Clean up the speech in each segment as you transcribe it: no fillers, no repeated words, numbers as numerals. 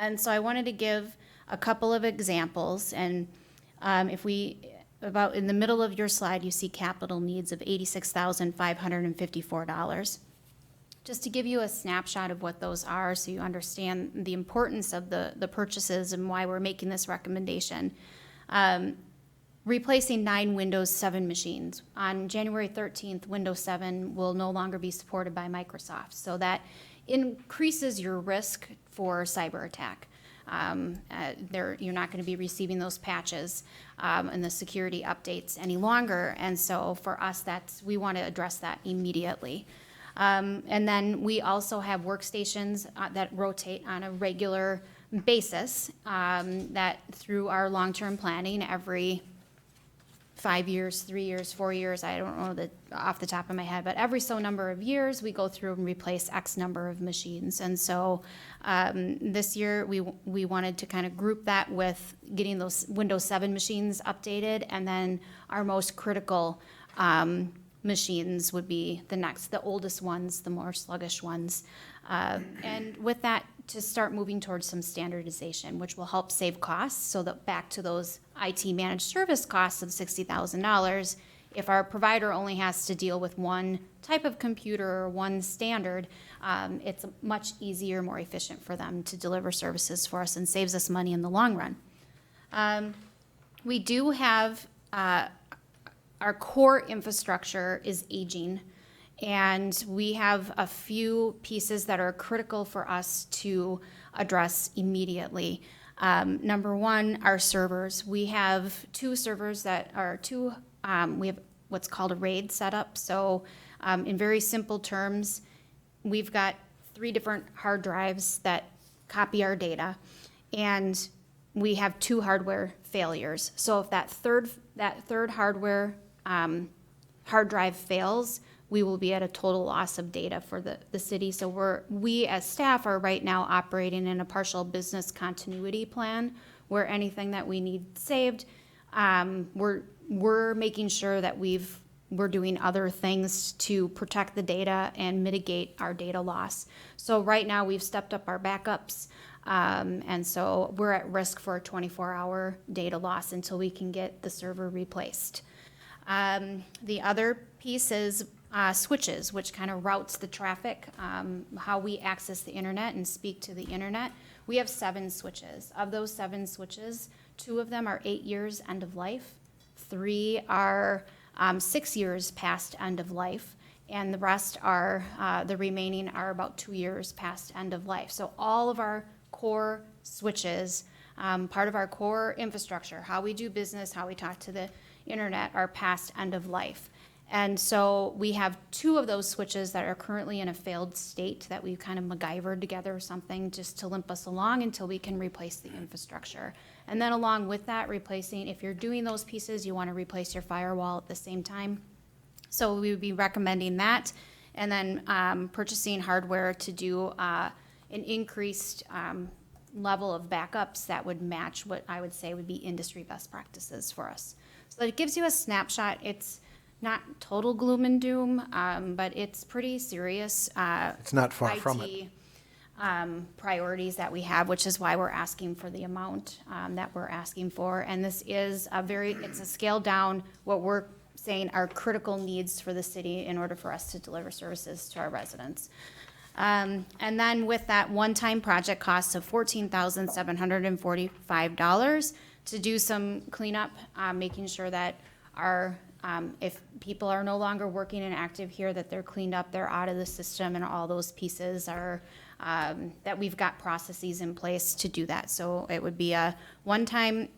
And so I wanted to give a couple of examples. And about in the middle of your slide, you see capital needs of $86,554. Just to give you a snapshot of what those are so you understand the importance of the purchases and why we're making this recommendation. Replacing 9 Windows 7 machines. On January 13th, Windows 7 will no longer be supported by Microsoft. So that increases your risk for cyber attack. You're not going to be receiving those patches and the security updates any longer. And so for us, we want to address that immediately. And then we also have workstations that rotate on a regular basis that through our long-term planning every 5 years, 3 years, 4 years, I don't know off the top of my head, but every so number of years, we go through and replace X number of machines. And so this year, we wanted to kind of group that with getting those Windows 7 machines updated, and then our most critical machines would be the oldest ones, the more sluggish ones. And with that, to start moving towards some standardization, which will help save costs, so that back to those IT managed service costs of $60,000, if our provider only has to deal with one type of computer or one standard, it's much easier, more efficient for them to deliver services for us and saves us money in the long run. We do have our core infrastructure is aging, and we have a few pieces that are critical for us to address immediately. Number one, our servers. We have 2 servers that are we have what's called a RAID setup. So in very simple terms, we've got 3 different hard drives that copy our data, and we have 2 hardware failures. So if that third hardware hard drive fails, we will be at a total loss of data for the city. So we as staff are right now operating in a partial business continuity plan where anything that we need saved, we're making sure that we're doing other things to protect the data and mitigate our data loss. So right now we've stepped up our backups, and so we're at risk for a 24-hour data loss until we can get the server replaced. The other piece is switches, which kind of routes the traffic, how we access the internet and speak to the internet. We have 7 switches. Of those 7 switches, 2 of them are 8 years end of life, 3 are 6 years past end of life, and the rest are, the remaining are about 2 years past end of life. So all of our core switches, part of our core infrastructure, how we do business, how we talk to the internet, are past end of life. And so we have 2 of those switches that are currently in a failed state that we've kind of MacGyvered together or something just to limp us along until we can replace the infrastructure. And then along with that, replacing, if you're doing those pieces, you want to replace your firewall at the same time. So we would be recommending that. And then purchasing hardware to do an increased level of backups that would match what I would say would be industry best practices for us. So it gives you a snapshot. It's not total gloom and doom, but it's pretty serious. It's not far from it. Priorities that we have, which is why we're asking for the amount that we're asking for. And this is it's a scale down what we're saying are critical needs for the city in order for us to deliver services to our residents. And then with that one-time project cost of $14,745 to do some cleanup, making sure that if people are no longer working and active here, that they're cleaned up, they're out of the system, and all those pieces are that we've got processes in place to do that. So it would be a one-time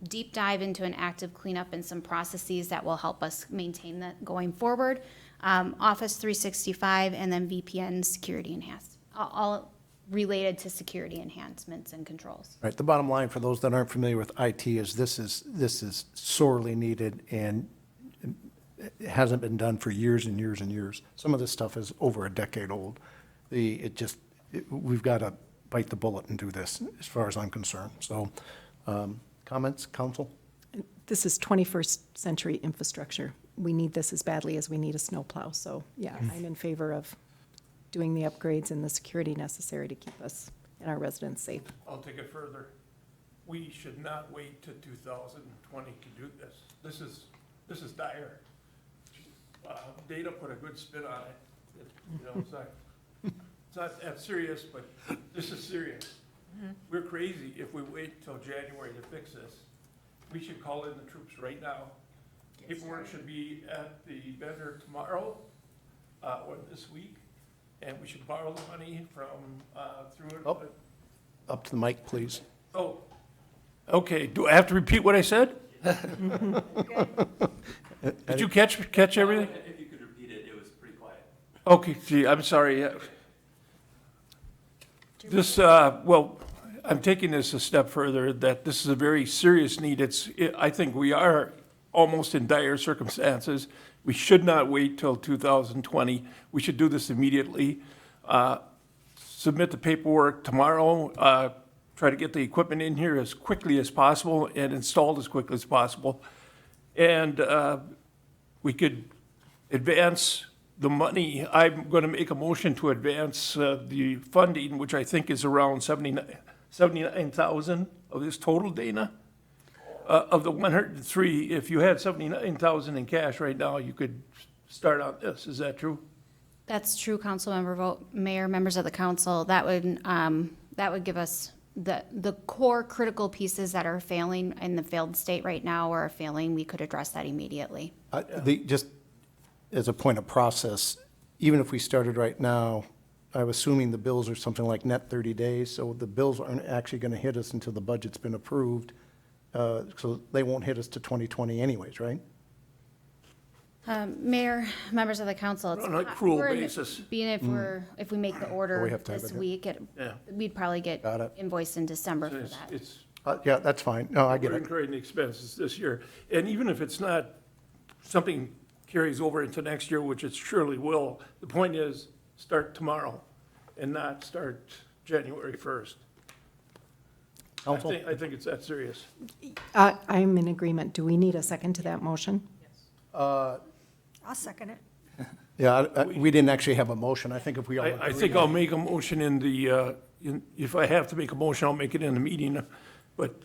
deep dive into an active cleanup and some processes that will help us maintain that going forward. Office 365 and then VPN security enhanced, all related to security enhancements and controls. Right. The bottom line for those that aren't familiar with IT is this is sorely needed, and it hasn't been done for years and years and years. Some of this stuff is over a decade old. We've got to bite the bullet and do this, as far as I'm concerned. So, comments, council? This is 21st century infrastructure. We need this as badly as we need a snowplow. So, yeah, I'm in favor of doing the upgrades and the security necessary to keep us and our residents safe. I'll take it further. We should not wait to 2020 to do this. This is dire. Data put a good spin on it. You know, it's not that serious, but this is serious. We're crazy if we wait till January to fix this. We should call in the troops right now. Paperwork should be at the vendor tomorrow, or this week, and we should borrow the money from, through it. Oh. Up to the mic, please. Oh, okay, do I have to repeat what I said? Did you catch everything? If you could repeat it, it was pretty quiet. Okay, gee, I'm sorry. This, well, I'm taking this a step further, that this is a very serious need. I think we are almost in dire circumstances. We should not wait till 2020. We should do this immediately. Submit the paperwork tomorrow, try to get the equipment in here as quickly as possible and installed as quickly as possible. And we could advance the money. I'm going to make a motion to advance the funding, which I think is around 79,000 of this total, Dana? Of the 103, if you had 79,000 in cash right now, you could start on this. Is that true? That's true, Councilmember Vogt, Mayor, members of the council. That would give us the core critical pieces that are failing in the failed state right now or are failing. We could address that immediately. Just as a point of process, even if we started right now, I'm assuming the bills are something like net 30 days, so the bills aren't actually going to hit us until the budget's been approved. So they won't hit us to 2020 anyways, right? Mayor, members of the council, it's On a accrual we're in- basis. Being if we make the Oh, order we have to have this it here. week, Yeah. we'd probably get Got it. invoiced in December for It's- that. It's, Yeah, that's fine. No, I get we're it. incurring the expenses this year. And even if it's not, something carries over into next year, which it surely will, the point is, start tomorrow and not start January 1st. Council? I think it's that serious. I'm in agreement. Do we need a second to that motion? I'll second it. Yeah, we didn't actually have a motion. I think if we all I agree. think I'll make a motion in the, if I have to make a motion, I'll make it in the meeting, but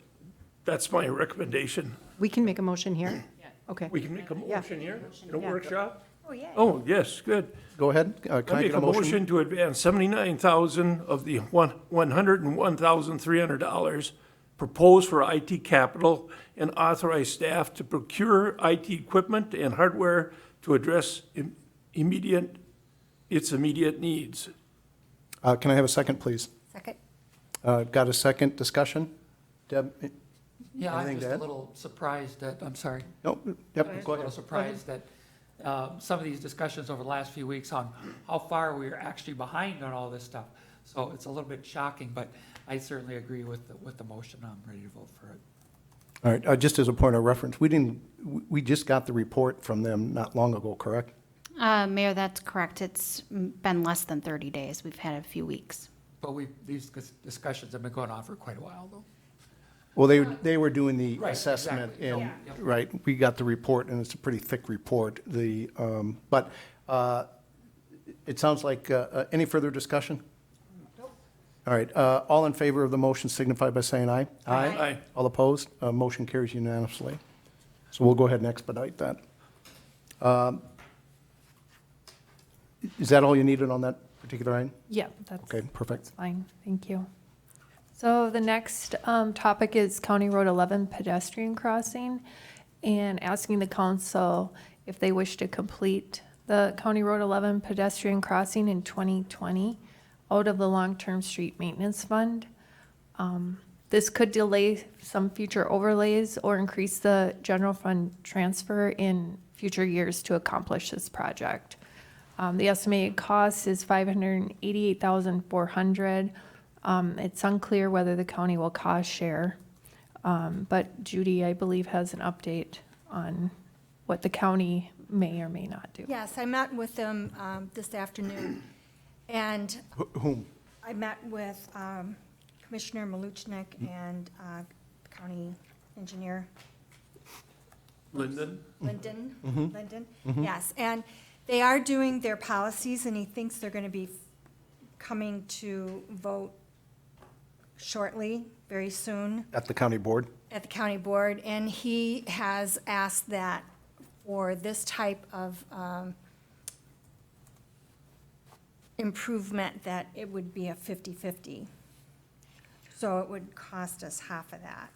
that's my recommendation. We can make a motion here? Okay. We can make a Yeah. motion here in a Yeah. workshop? Oh, yeah. Oh, yes, good. Go ahead. Can I I make get a motion to advance 79,000 of the $101,300 proposed for IT capital and authorize staff to procure IT equipment and hardware to address its immediate needs. Can I have a second, please? Second. Got a second discussion? Deb? Yeah, I'm Anything just to a add? little surprised that, I'm sorry, No, yep, go a little ahead. surprised that some of these discussions over the last few weeks on how far we're actually behind on all this stuff. So it's a little bit shocking, but I certainly agree with the motion. I'm ready to vote for it. All right, just as a point of reference, we just got the report from them not long ago, correct? Mayor, that's correct. It's been less than 30 days. We've had a few weeks. But these discussions have been going on for quite a while, though. Well, they were doing the Right, assessment exactly. and, Yep. right, we got the report and it's a pretty thick report. But it sounds like, any further discussion? All right, all in favor of the motion signify by saying aye. Aye. All opposed? Motion carries unanimously. So we'll go ahead and expedite that. Is that all you needed on that particular item? Yeah, that's Okay, perfect. fine, thank you. So the next topic is County Road 11 pedestrian crossing, and asking the council if they wish to complete the County Road 11 pedestrian crossing in 2020 out of the long-term street maintenance fund. This could delay some future overlays or increase the general fund transfer in future years to accomplish this project. The estimated cost is $588,400. It's unclear whether the county will cost share. But Judy, I believe, has an update on what the county may or may not do. Yes, I met with them this afternoon, and Whom? I met with Commissioner Maluchnik and County Engineer Lyndon? Linden. Linden, yes. And they are doing their policies, and he thinks they're going to be coming to vote shortly, very soon, At the county board? at the county board, and he has asked that for this type of improvement, that it would be a 50/50. So it would cost us half of that.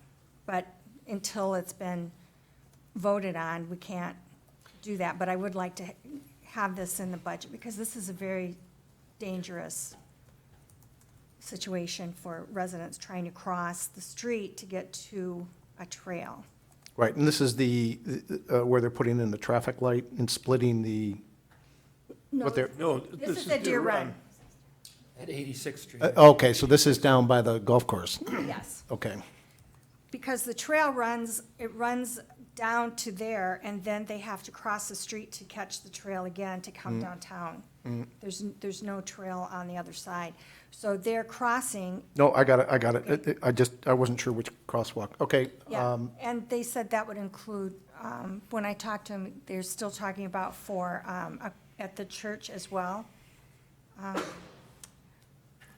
But until it's been voted on, we can't do that. But I would like to have this in the budget, because this is a very dangerous situation for residents trying to cross the street to get to a trail. Right, and this is where they're putting in the traffic light and splitting the, what they're, No, This is a Deer Run. At 86th Street. okay, so this is down by the golf course. Yes. Okay, Because the trail runs down to there, and then they have to cross the street to catch the trail again to come downtown. There's no trail on the other side. So they're crossing, no, I got it. I wasn't sure which crosswalk. Okay. yeah, and they said that would include, when I talked to them, they're still talking about at the church as well.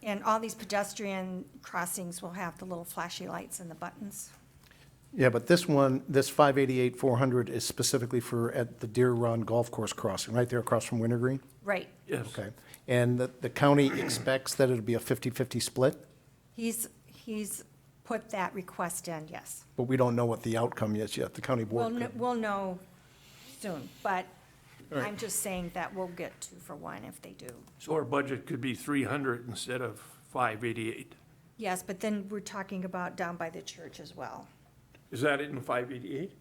And all these pedestrian crossings will have the little flashy lights and the buttons. Yeah, but this one, this 588-400 is specifically at the Deer Run Golf Course crossing, right there across from Wintergreen? Right. yes. Okay. And the county expects that it'll be a 50/50 split, He's put that request in, yes. but we don't know what the outcome is yet. The county board could. We'll know soon, but All right. I'm just saying that we'll get 2-for-1 if they do. So our budget could be 300 instead of 588. Yes, but then we're talking about down by the church as well. Is that in 588?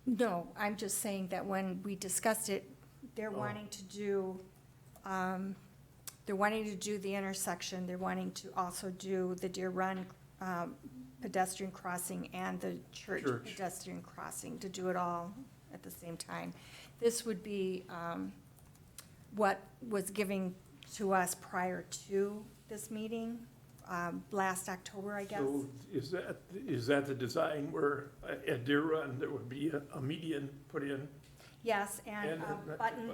No, I'm just saying that when we discussed it, they're wanting to do the intersection, they're wanting to also do the Deer Run pedestrian crossing and the church Church. pedestrian crossing, to do it all at the same time. This would be what was given to us prior to this meeting, last October, I guess. So is that the design where at Deer Run, there would be a median put in? Yes, and And a button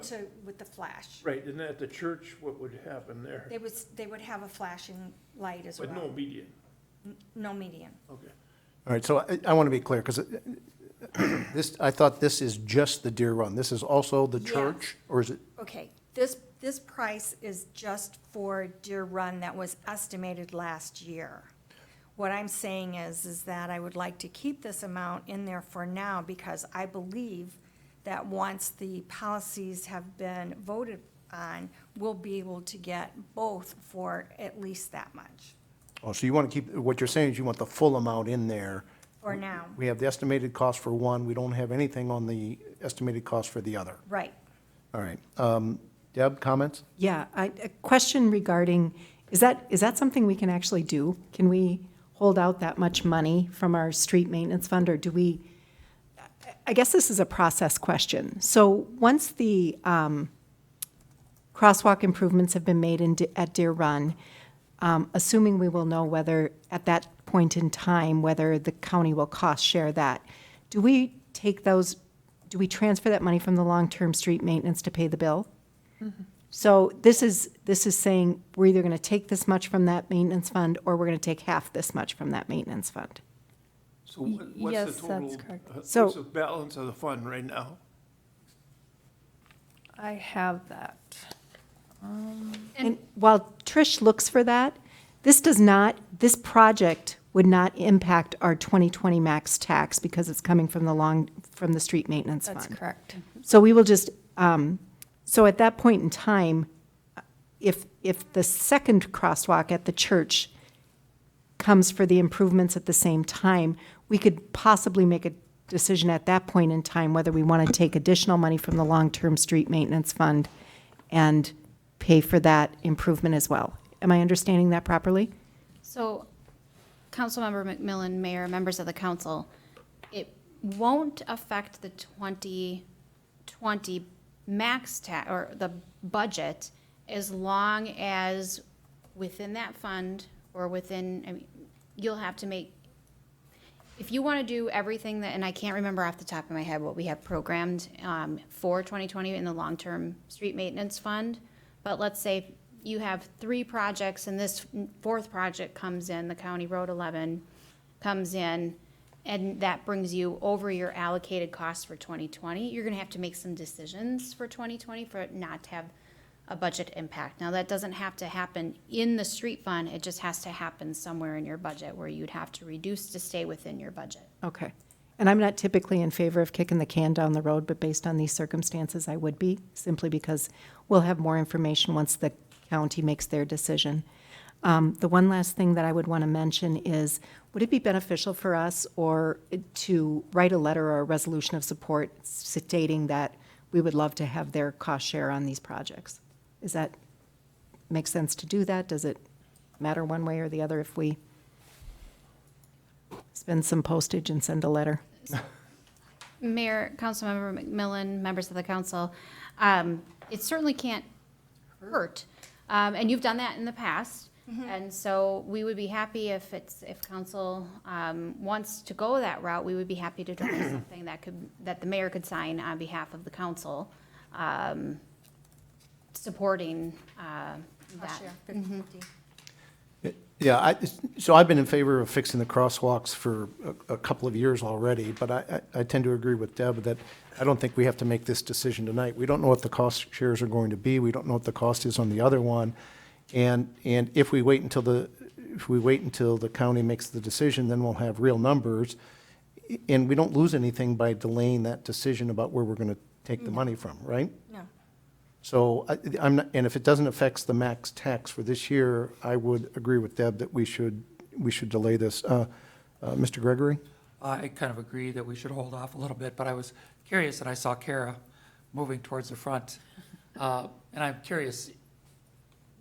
with the flash. Right, and at the church, what would happen there? They would have a flashing light as well. But no median, No median. okay. All right, so I want to be clear, because I thought this is just the Deer Run. This is also the Yes. church, or is it? Okay, this price is just for Deer Run that was estimated last year. What I'm saying is that I would like to keep this amount in there for now, because I believe that once the policies have been voted on, we'll be able to get both for at least that much Oh, so you want to keep, what you're saying is you want the full amount in there. for now. We have the estimated cost for one, we don't have anything on the estimated cost for the other. Right. All right. Deb, comments? Yeah, a question regarding, is that something we can actually do? Can we hold out that much money from our street maintenance fund, or do we, I guess this is a process question. So once the crosswalk improvements have been made at Deer Run, assuming we will know whether, at that point in time, whether the county will cost share that, do we transfer that money from the long-term street maintenance to pay the bill? So this is saying we're either going to take this much from that maintenance fund, or we're going to take half this much from that maintenance fund. So what's yes, the that's total, correct. So- what's the balance of the fund right now? I have that. And while Trish looks for that, this project would not impact our 2020 max tax because it's coming from the street maintenance fund. That's correct. So we will just, so at that point in time, if the second crosswalk at the church comes for the improvements at the same time, we could possibly make a decision at that point in time whether we want to take additional money from the long-term street maintenance fund and pay for that improvement as well. Am I understanding that properly? So, Councilmember McMillan, Mayor, members of the council, it won't affect the 2020 max tax, or the budget, as long as within that fund, or within, I mean, you'll have to make, if you want to do everything that, and I can't remember off the top of my head what we have programmed for 2020 in the long-term street maintenance fund, but let's say you have 3 projects, and this 4th project comes in, the County Road 11 comes in, and that brings you over your allocated costs for 2020, you're gonna have to make some decisions for 2020 for it not to have a budget impact. Now, that doesn't have to happen in the street fund, it just has to happen somewhere in your budget where you'd have to reduce to stay within your budget. Okay. And I'm not typically in favor of kicking the can down the road, but based on these circumstances, I would be, simply because we'll have more information once the county makes their decision. The one last thing that I would want to mention is, would it be beneficial for us or to write a letter or a resolution of support stating that we would love to have their cost share on these projects? Is that, make sense to do that? Does it matter one way or the other if we spend some postage and send a letter? Mayor, Councilmember McMillan, members of the council, it certainly can't hurt. And you've done that in the past. And so we would be happy if council wants to go that route, we would be happy to draft something that the mayor could sign on behalf of the council, supporting that. Share, 50/50. Yeah, so I've been in favor of fixing the crosswalks for a couple of years already, but I tend to agree with Deb that I don't think we have to make this decision tonight. We don't know what the cost shares are going to be. We don't know what the cost is on the other one. And if we wait until the county makes the decision, then we'll have real numbers. And we don't lose anything by delaying that decision about where we're going to take the money from, right? No. So I'm not, and if it doesn't affect the max tax for this year, I would agree with Deb that we should delay this. Mr. Gregory? I kind of agree that we should hold off a little bit, but I was curious, and I saw Kara moving towards the front. And I'm curious,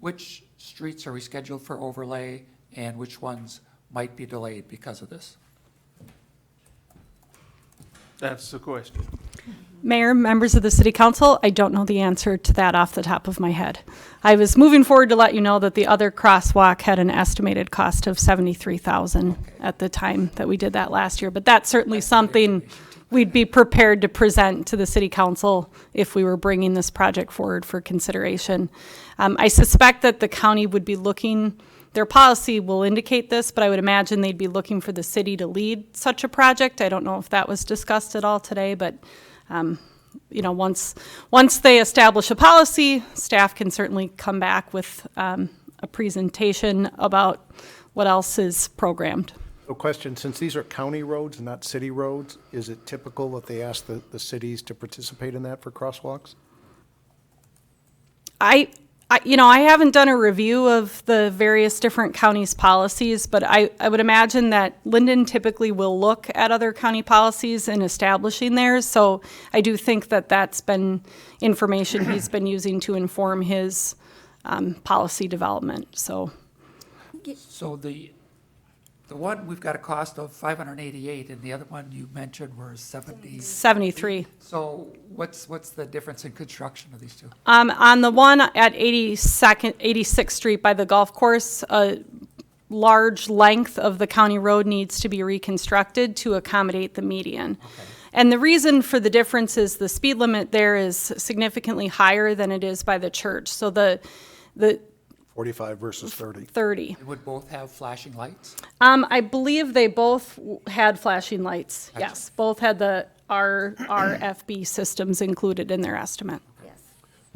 which streets are we scheduled for overlay and which ones might be delayed because of this? That's the question. Mayor, members of the city council, I don't know the answer to that off the top of my head. I was moving forward to let you know that the other crosswalk had an estimated cost of $73,000 at the time that we did that last year, but that's certainly something we'd be prepared to present to the city council if we were bringing this project forward for consideration. I suspect that the county would be looking, their policy will indicate this, but I would imagine they'd be looking for the city to lead such a project. I don't know if that was discussed at all today, but you know, once they establish a policy, staff can certainly come back with a presentation about what else is programmed. A question, since these are county roads and not city roads, is it typical that they ask the cities to participate in that for crosswalks? You know, I haven't done a review of the various different counties' policies, but I would imagine that Linden typically will look at other county policies in establishing theirs. So I do think that that's been information he's been using to inform his policy development. So The one, we've got a cost of $588, and the other one you mentioned were 70. 73. So what's the difference in construction of these two? On the one at 86th Street by the golf course, a large length of the county road needs to be reconstructed to accommodate the median. Okay. And the reason for the difference is the speed limit there is significantly higher than it is by the church. So the 45 versus 30. 30. They would both have flashing lights? I believe they both had flashing lights. Gotcha. Yes, both had the RFB systems included in their estimate. Yes.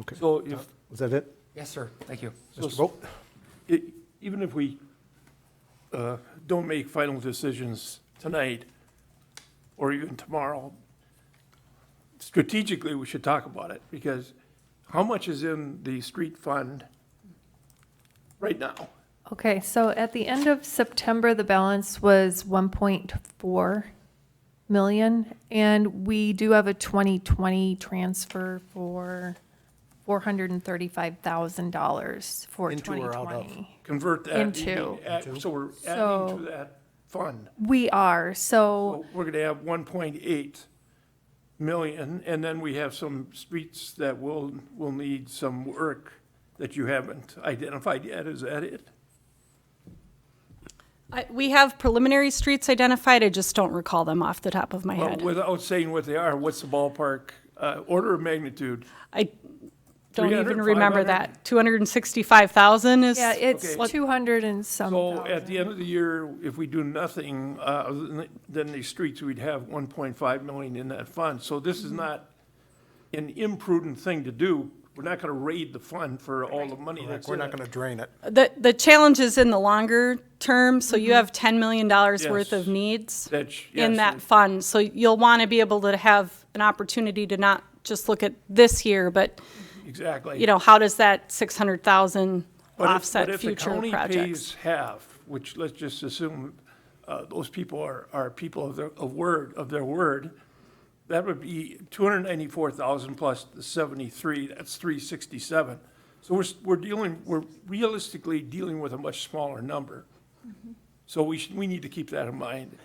Okay. So if, Was that it? Yes, sir. Thank you. Mr. Vogt? even if we don't make final decisions tonight or even tomorrow, strategically, we should talk about it, because how much is in the street fund right now? Okay, so at the end of September, the balance was 1.4 million, and we do have a 2020 transfer for $435,000 for Into or out of? 2020. Convert that. Into. So we're So- adding to that fund. We are, so So we're gonna have 1.8 million, and then we have some streets that will need some work that you haven't identified yet. Is that it? We have preliminary streets identified, I just don't recall them off the top of my Well, head. without saying what they are, what's the ballpark, order of magnitude? don't 300, even remember 500? that. 265,000 is. Yeah, it's Okay. 200 and some So at the thousand. end of the year, if we do nothing, then the streets, we'd have 1.5 million in that fund. So this is not an imprudent thing to do. We're not gonna raid the fund for all the money that's We're in not it. going to drain it. The challenge is in the longer term, so you have $10 million worth Yes. of needs That's- in yes, that it- fund. So you'll want to be able to have an opportunity to not just look at this year, but, Exactly. you know, how does that 600,000 But if- offset but future if the county projects? pays half, which let's just assume those people are people of their word, that would be 294,000 plus the 73, that's 367. So we're realistically dealing with a much smaller number. So we need to keep that in mind.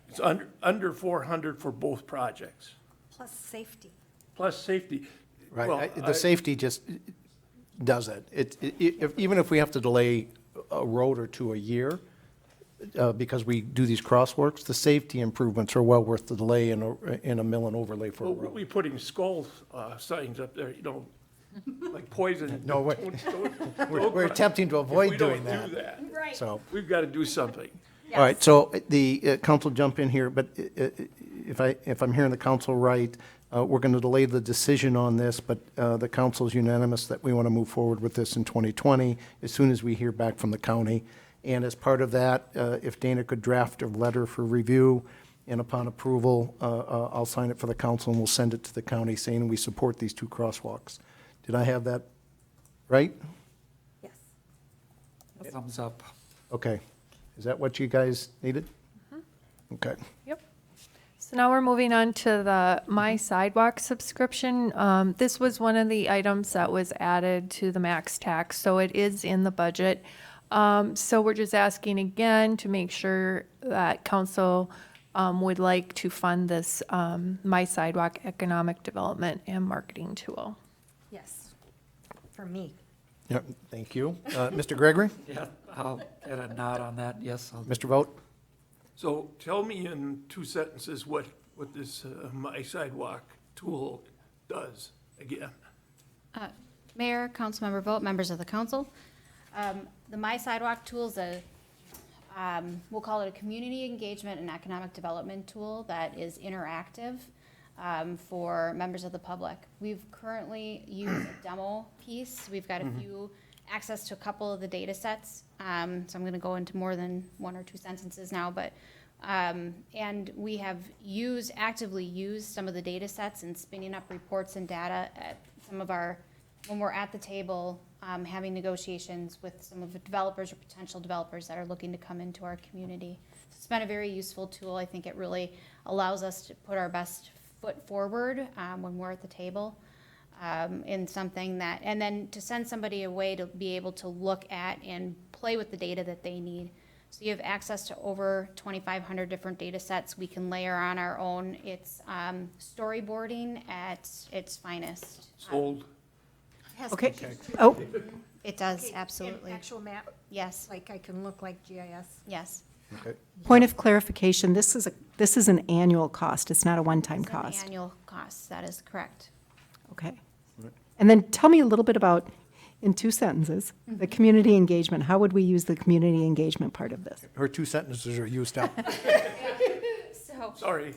It's under 400 for both projects, Plus safety. plus safety. Right, Well, the safety just does it. Even if we have to delay a road or two a year, because we do these crosswalks, the safety improvements are well worth the delay in a mill and overlay for a Well, we'll road. be putting skull signs up there, like poison. No, we're attempting to If avoid we doing don't do that. that, So, we've got to do something. all right, so the council jump in here, but if I'm hearing the council right, we're going to delay the decision on this, but the council's unanimous that we want to move forward with this in 2020 as soon as we hear back from the county. And as part of that, if Dana could draft a letter for review, and upon approval, I'll sign it for the council and we'll send it to the county saying we support these two crosswalks. Did I have that right? Yes. Thumbs up. Okay. Is that what you guys needed? Okay. Yep. So now we're moving on to the My Sidewalk subscription. This was one of the items that was added to the max tax, so it is in the budget. So we're just asking again to make sure that council would like to fund this My Sidewalk economic development and marketing tool. Yes. For me. Yep, thank you. Mr. Gregory? Yeah, I'll get a nod on that, yes. Mr. Vogt? So tell me in 2 sentences what this My Sidewalk tool does again. Mayor, Councilmember Vogt, members of the council. The My Sidewalk tool is we'll call it a community engagement and economic development tool that is interactive for members of the public. We've currently used a demo piece. We've got access to a couple of the data sets. So I'm going to go into more than 1 or 2 sentences now, but and we have actively used some of the data sets and spinning up reports and data at some of when we're at the table, having negotiations with some of the developers or potential developers that are looking to come into our community. It's been a very useful tool. I think it really allows us to put our best foot forward when we're at the table in something that, and then to send somebody away to be able to look at and play with the data that they need. So you have access to over 2,500 different data sets. We can layer on our own. It's storyboarding at its finest. Sold. Okay. Oh, It does, Okay, absolutely. An actual map, Yes, like I can look like GIS. yes. Okay. point of clarification, this is an annual cost, it's not a one-time It's an cost. annual cost, that is correct. Okay. And then tell me a little bit about, in 2 sentences, the community engagement. How would we use the community engagement part of this? Her 2 sentences are used up. So, Sorry.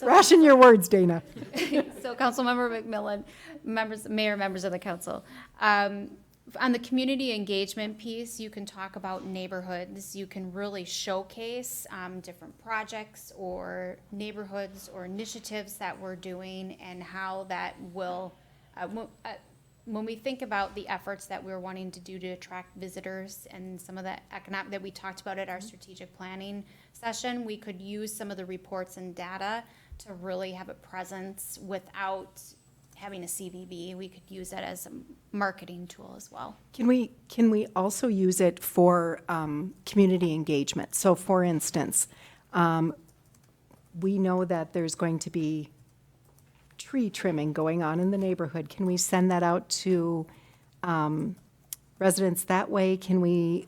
Ration your words, Dana. so Councilmember McMillan, Mayor, members of the council. On the community engagement piece, you can talk about neighborhoods. You can really showcase different projects or neighborhoods or initiatives that we're doing and how that will, when we think about the efforts that we're wanting to do to attract visitors and some of the economic that we talked about at our strategic planning session, we could use some of the reports and data to really have a presence without having a CVB. We could use that as a marketing tool as well. Can we also use it for community engagement? So for instance, we know that there's going to be tree trimming going on in the neighborhood. Can we send that out to residents that way? Can we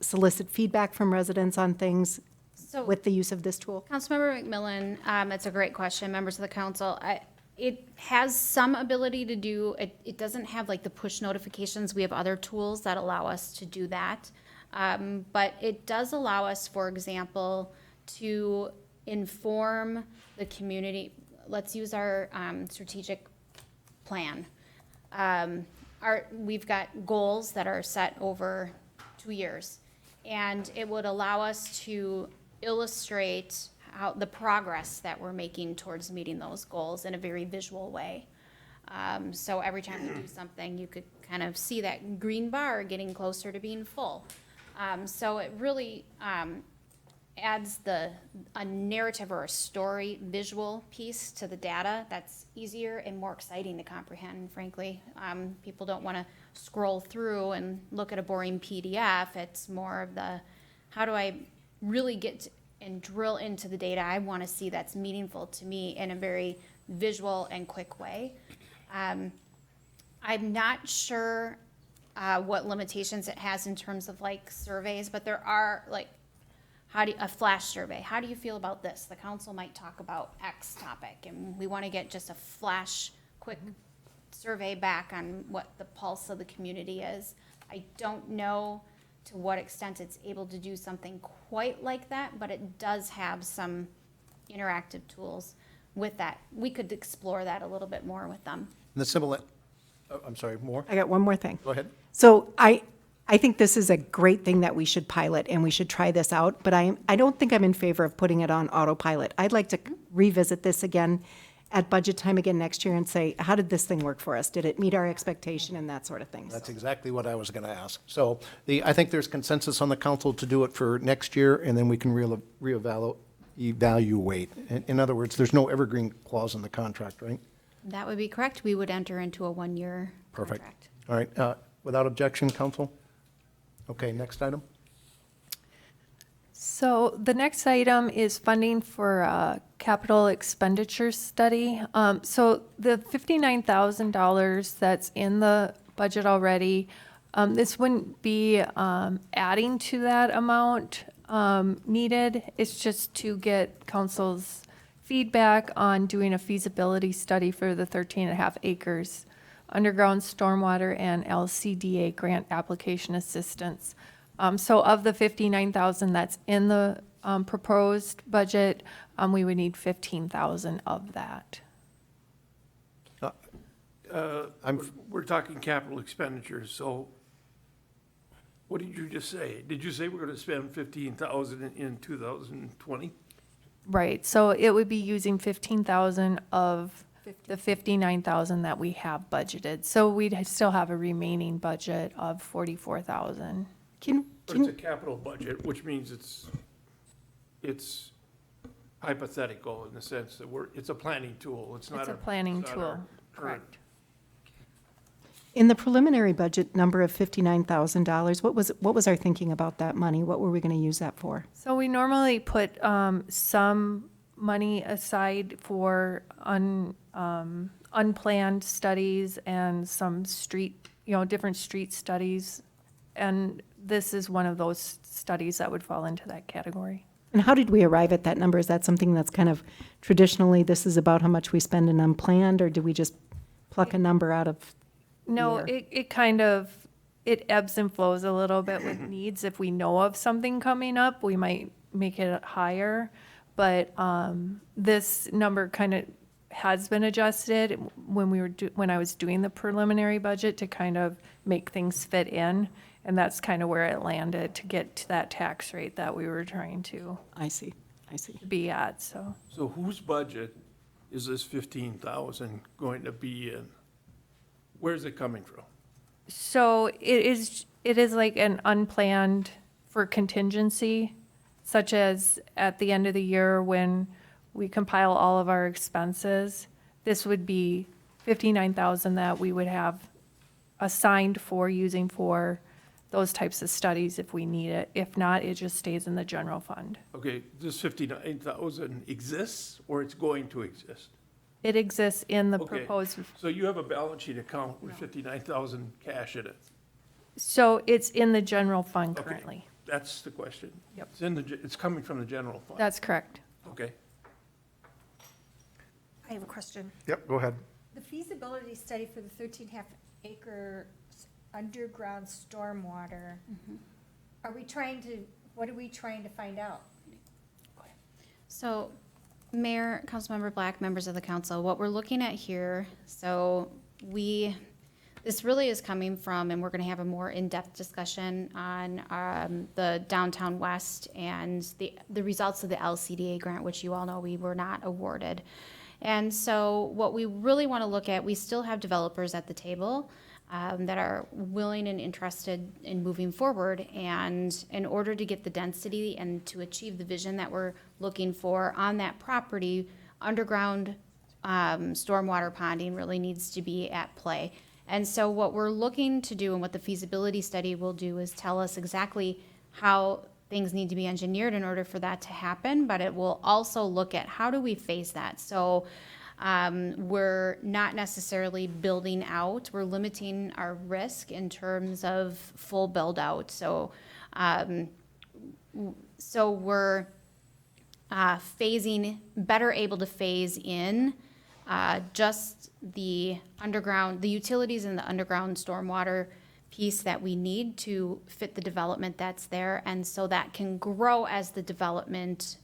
solicit feedback from residents on things So, with the use of this tool? Councilmember McMillan, it's a great question, members of the council. It has some ability to do, it doesn't have like the push notifications. We have other tools that allow us to do that. But it does allow us, for example, to inform the community. Let's use our strategic plan. We've got goals that are set over 2 years. And it would allow us to illustrate how the progress that we're making towards meeting those goals in a very visual way. So every time we do something, you could kind of see that green bar getting closer to being full. So it really adds a narrative or a story visual piece to the data that's easier and more exciting to comprehend, frankly. People don't want to scroll through and look at a boring PDF. It's more of the, how do I really get and drill into the data I want to see that's meaningful to me in a very visual and quick way. I'm not sure what limitations it has in terms of like surveys, but there are like, a flash survey. How do you feel about this? The council might talk about X topic, and we want to get just a flash, quick survey back on what the pulse of the community is. I don't know to what extent it's able to do something quite like that, but it does have some interactive tools with that. We could explore that a little bit more with them. And the simple, I'm sorry, more? I got one more thing. Go ahead. So I think this is a great thing that we should pilot and we should try this out, but I don't think I'm in favor of putting it on autopilot. I'd like to revisit this again at budget time again next year and say, how did this thing work for us? Did it meet our expectation and that sort of thing? That's exactly what I was going to ask. So I think there's consensus on the council to do it for next year, and then we can evaluate. In other words, there's no evergreen clause in the contract, right? That would be correct. We would enter into a one-year Perfect. contract. All right. Without objection, council? Okay, next item. So the next item is funding for a capital expenditures study. So the $59,000 that's in the budget already, this wouldn't be adding to that amount needed. It's just to get council's feedback on doing a feasibility study for the 13.5 acres underground stormwater and LCDA grant application assistance. So of the $59,000 that's in the proposed budget, we would need $15,000 of that. We're talking capital expenditures, so what did you just say? Did you say we're gonna spend 15,000 in 2020? Right, so it would be using 15,000 of the 59,000 that we have budgeted. So we'd still have a remaining budget of 44,000. But it's a capital budget, which means it's hypothetical in the sense that it's a planning tool. It's not It's a planning it's not tool, our current- correct. In the preliminary budget number of $59,000, what was our thinking about that money? What were we going to use that for? So we normally put some money aside for unplanned studies and some street, different street studies. And this is one of those studies that would fall into that category. And how did we arrive at that number? Is that something that's kind of traditionally, this is about how much we spend in unplanned, or do we just pluck a number out of? No, Yeah. it kind of, it ebbs and flows a little bit with needs. If we know of something coming up, we might make it higher. But this number kind of has been adjusted when I was doing the preliminary budget to kind of make things fit in. And that's kind of where it landed to get to that tax rate that we were trying to I see. be at, so. So whose budget is this 15,000 going to be in? Where's it coming from? So it is like an unplanned for contingency, such as at the end of the year when we compile all of our expenses. This would be 59,000 that we would have assigned for using for those types of studies if we need it. If not, it just stays in the general fund. Okay, this 59,000 exists or it's going to exist? It exists in the Okay. proposed, So you have a balance sheet account with 59,000 cash in it? so it's in the general fund Okay. currently. That's the question. Yep. It's coming from the general fund? That's correct. Okay. I have a question. Yep, go ahead. The feasibility study for the 13.5 acre underground stormwater, are we trying to, what are we trying to find out? So, Mayor, Councilmember Black, members of the council, what we're looking at here, so this really is coming from, and we're gonna have a more in-depth discussion on the Downtown West and the results of the LCDA grant, which you all know we were not awarded. And so what we really wanna look at, we still have developers at the table that are willing and interested in moving forward. And in order to get the density and to achieve the vision that we're looking for on that property, underground stormwater ponding really needs to be at play. And so what we're looking to do and what the feasibility study will do is tell us exactly how things need to be engineered in order for that to happen, but it will also look at how do we phase that. So we're not necessarily building out, we're limiting our risk in terms of full build out. So we're better able to phase in just the underground, the utilities and the underground stormwater piece that we need to fit the development that's there. And so that can grow as the development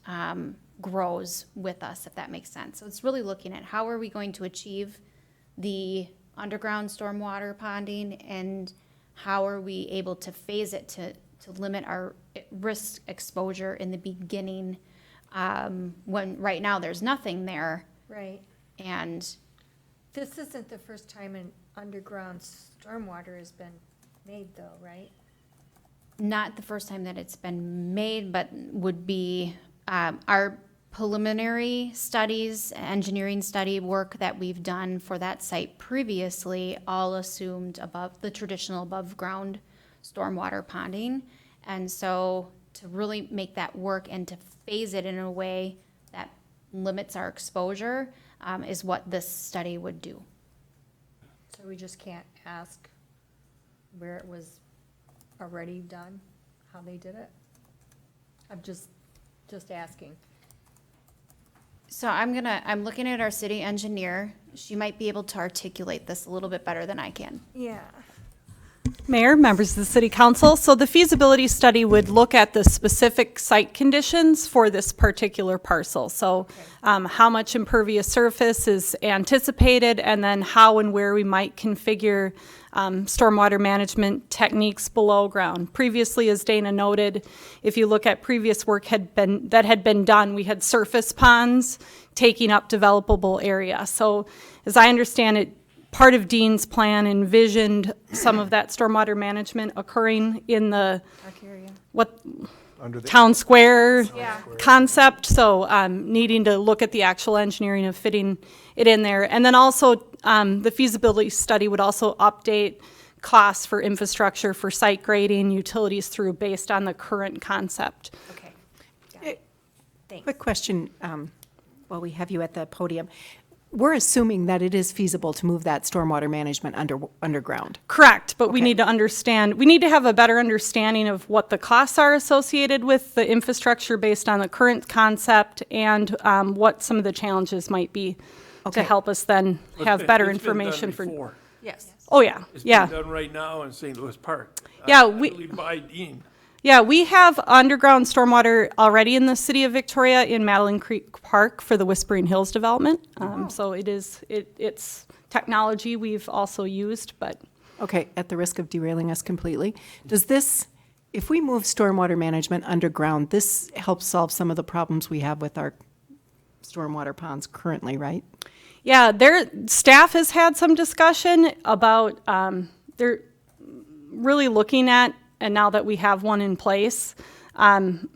grows with us, if that makes sense. So it's really looking at how are we going to achieve the underground stormwater ponding and how are we able to phase it to limit our risk exposure in the beginning when right now there's nothing there. Right. And This isn't the first time an underground stormwater has been made though, right? not the first time that it's been made, but would be our preliminary studies, engineering study work that we've done for that site previously all assumed the traditional above ground stormwater ponding. And so to really make that work and to phase it in a way that limits our exposure is what this study would do. So we just can't ask where it was already done, how they did it? I'm just asking. So I'm looking at our city engineer. She might be able to articulate this a little bit better than I can. Yeah. Mayor, members of the city council, so the feasibility study would look at the specific site conditions for this particular parcel. So how much impervious surface is anticipated, and then how and where we might configure stormwater management techniques below ground. Previously, as Dana noted, if you look at previous work that had been done, we had surface ponds taking up developable area. So as I understand it, part of Dean's plan envisioned some of that stormwater management occurring in the Under the town square Yeah. concept, so needing to look at the actual engineering of fitting it in there. And then also, the feasibility study would also update costs for infrastructure for site grading, utilities through based on the current concept. Okay. Got it. Thanks. Quick question, while we have you at the podium. We're assuming that it is feasible to move that stormwater management underground. Correct, but we Okay. need to have a better understanding of what the costs are associated with the infrastructure based on the current concept and what some of the challenges might be to Okay. help us then But have better it's been done information for. before. Yes. Oh, yeah, It's yeah. being done right now in St. Louis Park. Yeah, I we- believe by Dean. Yeah, we have underground stormwater already in the city of Victoria in Madeline Creek Park for the Whispering Hills development. So it's technology we've also used, but Okay, at the risk of derailing us completely, does this, if we move stormwater management underground, this helps solve some of the problems we have with our stormwater ponds currently, right? yeah, staff has had some discussion about, they're really looking at, and now that we have one in place,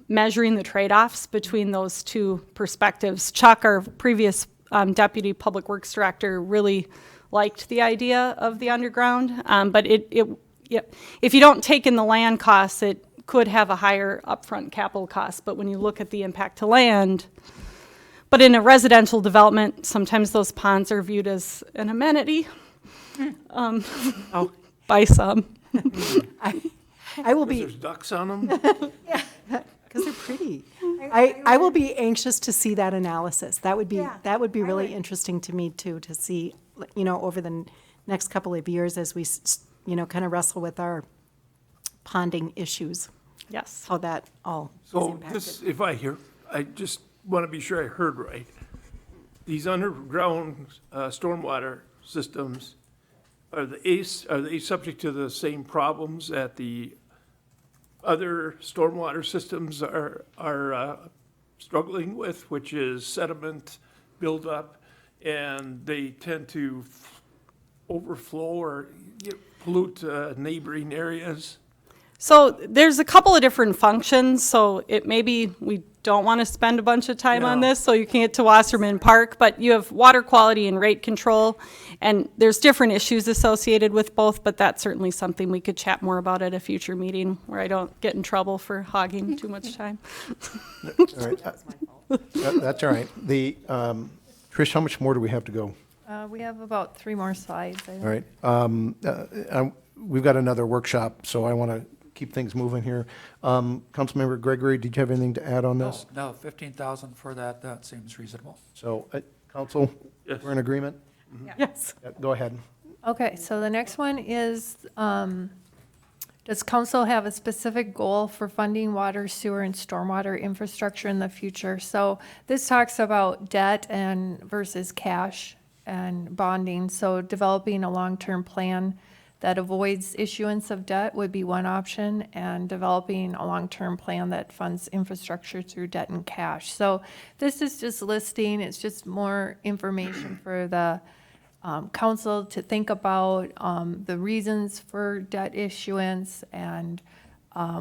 measuring the trade-offs between those two perspectives. Chuck, our previous Deputy Public Works Director, really liked the idea of the underground, but if you don't take in the land costs, it could have a higher upfront capital cost, but when you look at the impact to land, but in a residential development, sometimes those ponds are viewed as an amenity by some. I will Because be, there's ducks on them. because they're pretty. I will be anxious to see that analysis. That would be, Yeah, really I would. interesting to me too, to see, over the next couple of years as we, kind of wrestle with our ponding issues, Yes. how that all is So impacted. this, if I just want to be sure I heard right. These underground stormwater systems, are they subject to the same problems that the other stormwater systems are struggling with, which is sediment buildup, and they tend to overflow or pollute neighboring areas? So there's a couple of different functions, so it maybe we don't want to spend a bunch of time on No. this, so you can get to Wasserman Park, but you have water quality and rate control, and there's different issues associated with both, but that's certainly something we could chat more about at a future meeting, where I don't get in trouble for hogging too much time. All right. That's all right. Trish, how much more do we have to go? We have about 3 more slides. I think. All right. We've got another workshop, so I want to keep things moving here. Councilmember Gregory, did you have anything to add on this? No, 15,000 for that seems reasonable. So, council, Yes. we're in agreement? Yes. Yeah, go ahead. Okay, so the next one is, does council have a specific goal for funding water, sewer, and stormwater infrastructure in the future? So this talks about debt and versus cash and bonding. So developing a long-term plan that avoids issuance of debt would be one option, and developing a long-term plan that funds infrastructure through debt and cash. So this is just listing, it's just more information for the council to think about, the reasons for debt issuance and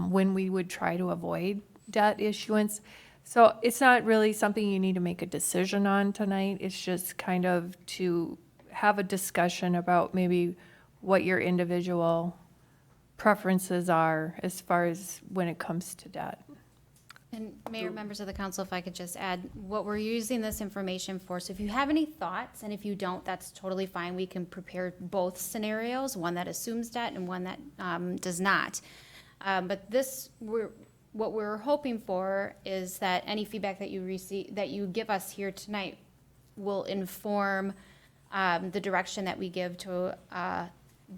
when we would try to avoid debt issuance. So it's not really something you need to make a decision on tonight. It's just kind of to have a discussion about maybe what your individual preferences are as far as when it comes to debt. And Mayor, members of the council, if I could just add, what we're using this information for, so if you have any thoughts, and if you don't, that's totally fine. We can prepare both scenarios, one that assumes debt and one that does not. But what we're hoping for is that any feedback that you receive, that you give us here tonight will inform the direction that we give to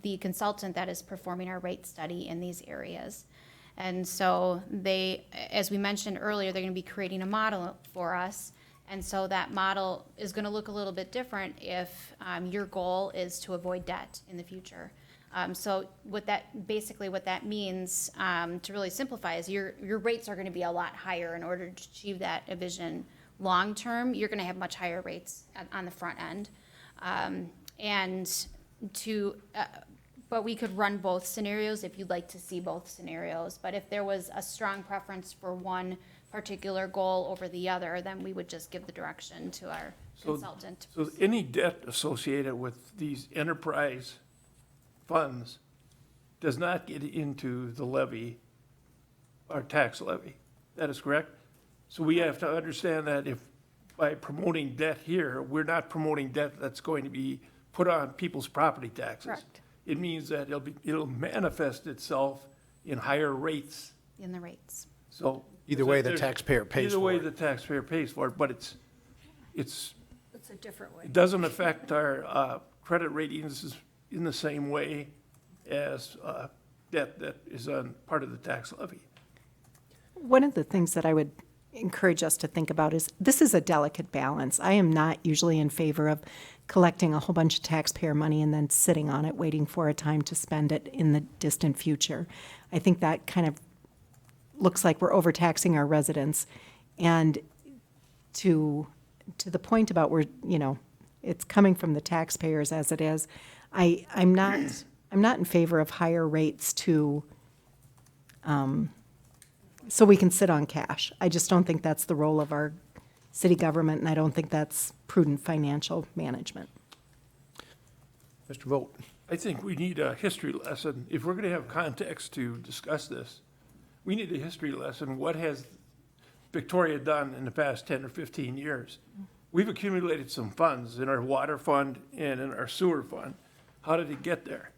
the consultant that is performing our rate study in these areas. And so they, as we mentioned earlier, they're going to be creating a model for us. And so that model is going to look a little bit different if your goal is to avoid debt in the future. So what that means, to really simplify, is your rates are going to be a lot higher in order to achieve that vision long term. You're going to have much higher rates on the front end. But we could run both scenarios if you'd like to see both scenarios. But if there was a strong preference for one particular goal over the other, then we would just give the direction to our consultant. So any debt associated with these enterprise funds does not get into the levy, our tax levy. That is correct? So we have to understand that if by promoting debt here, we're not promoting debt that's going to be put on people's property taxes. Correct. It means that it'll manifest itself in higher rates. In the rates. So Either way, the there's- taxpayer pays Either for way, it. the taxpayer pays for it, but it's, It's a different way. it doesn't affect our credit ratings in the same way as debt that is on part of the tax levy. One of the things that I would encourage us to think about is, this is a delicate balance. I am not usually in favor of collecting a whole bunch of taxpayer money and then sitting on it, waiting for a time to spend it in the distant future. I think that kind of looks like we're overtaxing our residents. And to the point about where, it's coming from the taxpayers as it is, I'm not in favor of higher rates so we can sit on cash. I just don't think that's the role of our city government, and I don't think that's prudent financial management. Mr. Vogt? I think we need a history lesson. If we're going to have context to discuss this, we need a history lesson. What has Victoria done in the past 10 or 15 years? We've accumulated some funds in our water fund and in our sewer fund. How did it get there?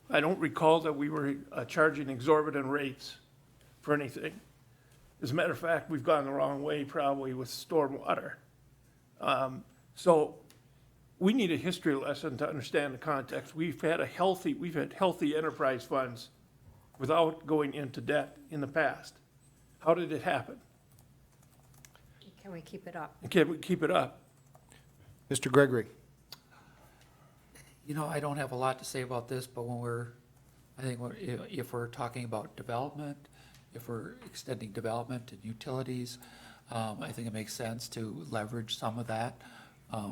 I don't recall that we were charging exorbitant rates for anything. As a matter of fact, we've gone the wrong way probably with stormwater. So we need a history lesson to understand the context. We've had healthy enterprise funds without going into debt in the past. How did it happen? Can we keep it up? Can we keep it up? Mr. Gregory? You know, I don't have a lot to say about this, but if we're talking about development, if we're extending development and utilities, I think it makes sense to leverage some of that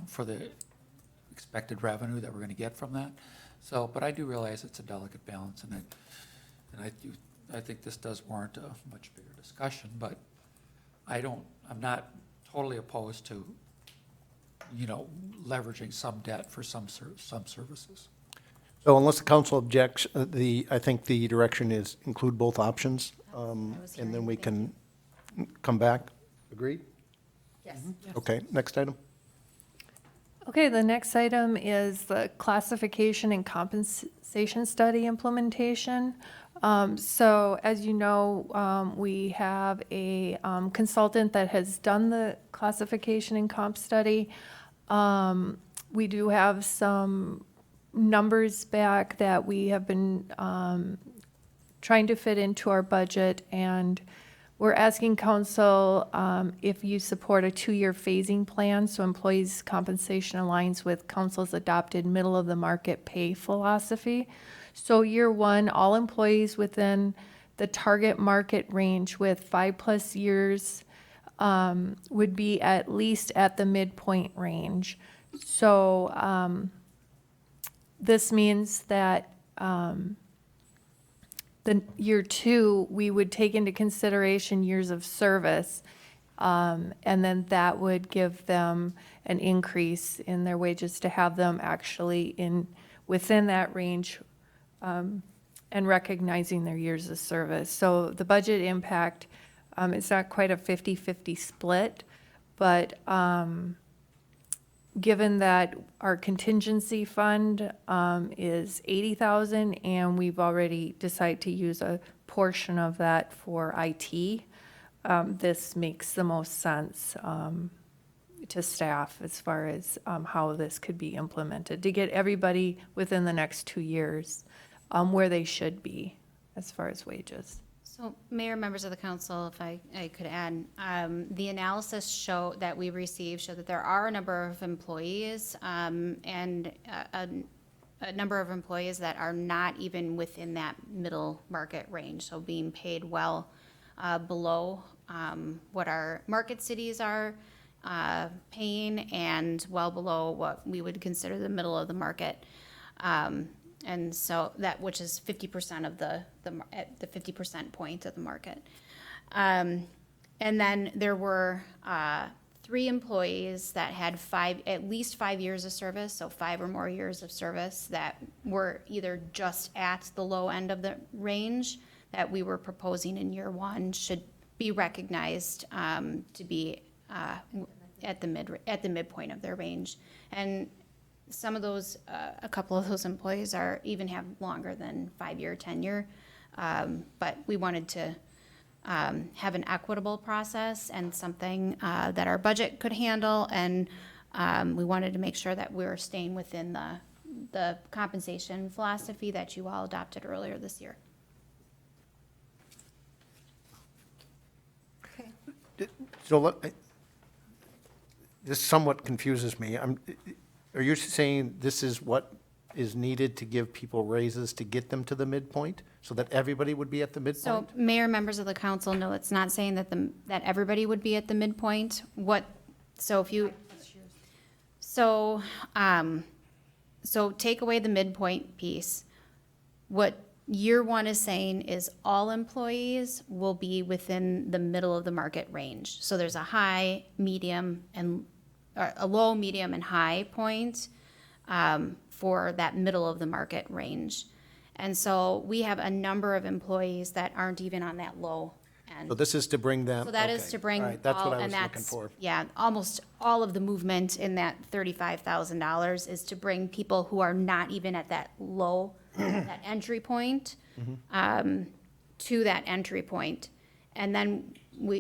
for the expected revenue that we're going to get from that. So, but I do realize it's a delicate balance, and I think this does warrant a much bigger discussion, but I'm not totally opposed to, leveraging some debt for some services. So unless the council objects, I think the direction is include both options, and then we can come back. Agreed? Yes. Okay, next item. Okay, the next item is the classification and compensation study implementation. So as you know, we have a consultant that has done the classification and comp study. We do have some numbers back that we have been trying to fit into our budget, and we're asking council if you support a 2-year phasing plan so employees' compensation aligns with council's adopted middle-of-the-market pay philosophy. So year 1, all employees within the target market range with 5+ years would be at least at the midpoint range. So this means that the year 2, we would take into consideration years of service, and then that would give them an increase in their wages to have them actually within that range, and recognizing their years of service. So the budget impact, it's not quite a 50-50 split, but given that our contingency fund is $80,000 and we've already decided to use a portion of that for IT, this makes the most sense to staff as far as how this could be implemented to get everybody within the next 2 years where they should be as far as wages. So, Mayor, members of the council, if I could add, the analysis that we received showed that there are a number of employees and a number of employees that are not even within that middle market range, so being paid well below what our market cities are paying and well below what we would consider the middle of the market. And so which is 50% of the 50% point of the market. And then there were 3 employees that had at least 5 years of service, so 5 or more years of service that were either just at the low end of the range that we were proposing in year 1 should be recognized to be at the midpoint of their range. And some of those, a couple of those employees even have longer than 5-year tenure, but we wanted to have an equitable process and something that our budget could handle, and we wanted to make sure that we were staying within the compensation philosophy that you all adopted earlier this year. So this somewhat confuses me. Are you saying this is what is needed to give people raises to get them to the midpoint, so that everybody would be at the midpoint? So, Mayor, members of the council, no, it's not saying that that everybody would be at the midpoint. So take away the midpoint piece. What year 1 is saying is all employees will be within the middle of the market range. So there's a high, medium, and a low, medium, and high point for that middle of the market range. And so we have a number of employees that aren't even on that low end. So this is to bring them. So that is okay. to bring All right, that's all, what I and was looking that's, for. yeah, almost all of the movement in that $35,000 is to bring people who are not even at that low, that entry point, to that entry point. And then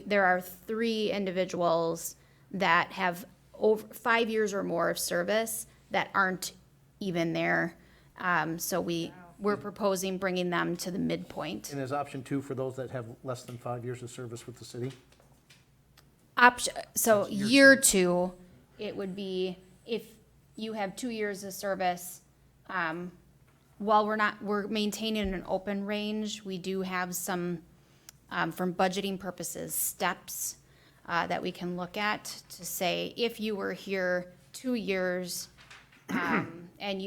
there are 3 individuals that have over 5 years or more of service that aren't even there. So we're proposing bringing them to the midpoint. And is option 2 for those that have less than 5 years of service with the city? So year 2, it would be if you have 2 years of service, while we're maintaining an open range, we do have some, from budgeting purposes, steps that we can look at to say, if you were here 2 years, and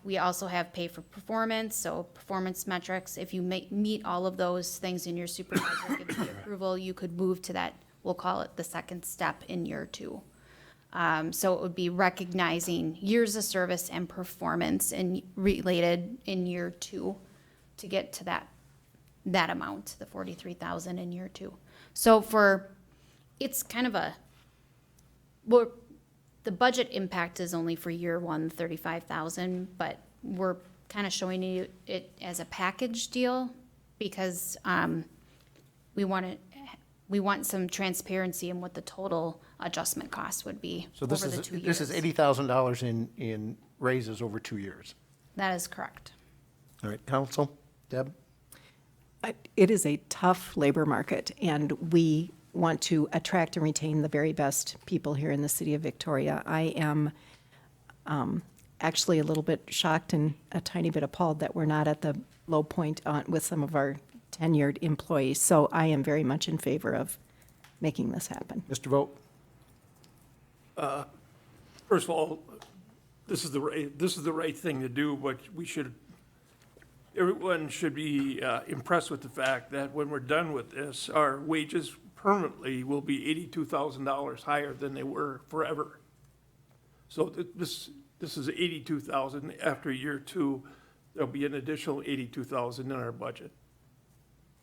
we also have pay for performance, so performance metrics, if you meet all of those things in your supervisor gives you approval, you could move to that, we'll call it the second step in year 2. So it would be recognizing years of service and performance and related in year 2 to get to that amount, the 43,000 in year 2. So it's kind of the budget impact is only for year 1, 35,000, but we're kind of showing you it as a package deal because we want some transparency in what the total adjustment cost would be So over the 2 years. this is $80,000 in raises over 2 years. That is correct. All right, council, Deb? It is a tough labor market, and we want to attract and retain the very best people here in the city of Victoria. I am actually a little bit shocked and a tiny bit appalled that we're not at the low point with some of our tenured employees. So I am very much in favor of making this happen. Mr. Vogt? First of all, this is the right thing to do, but everyone should be impressed with the fact that when we're done with this, our wages permanently will be $82,000 higher than they were forever. So this is 82,000. After year 2, there'll be an additional 82,000 in our budget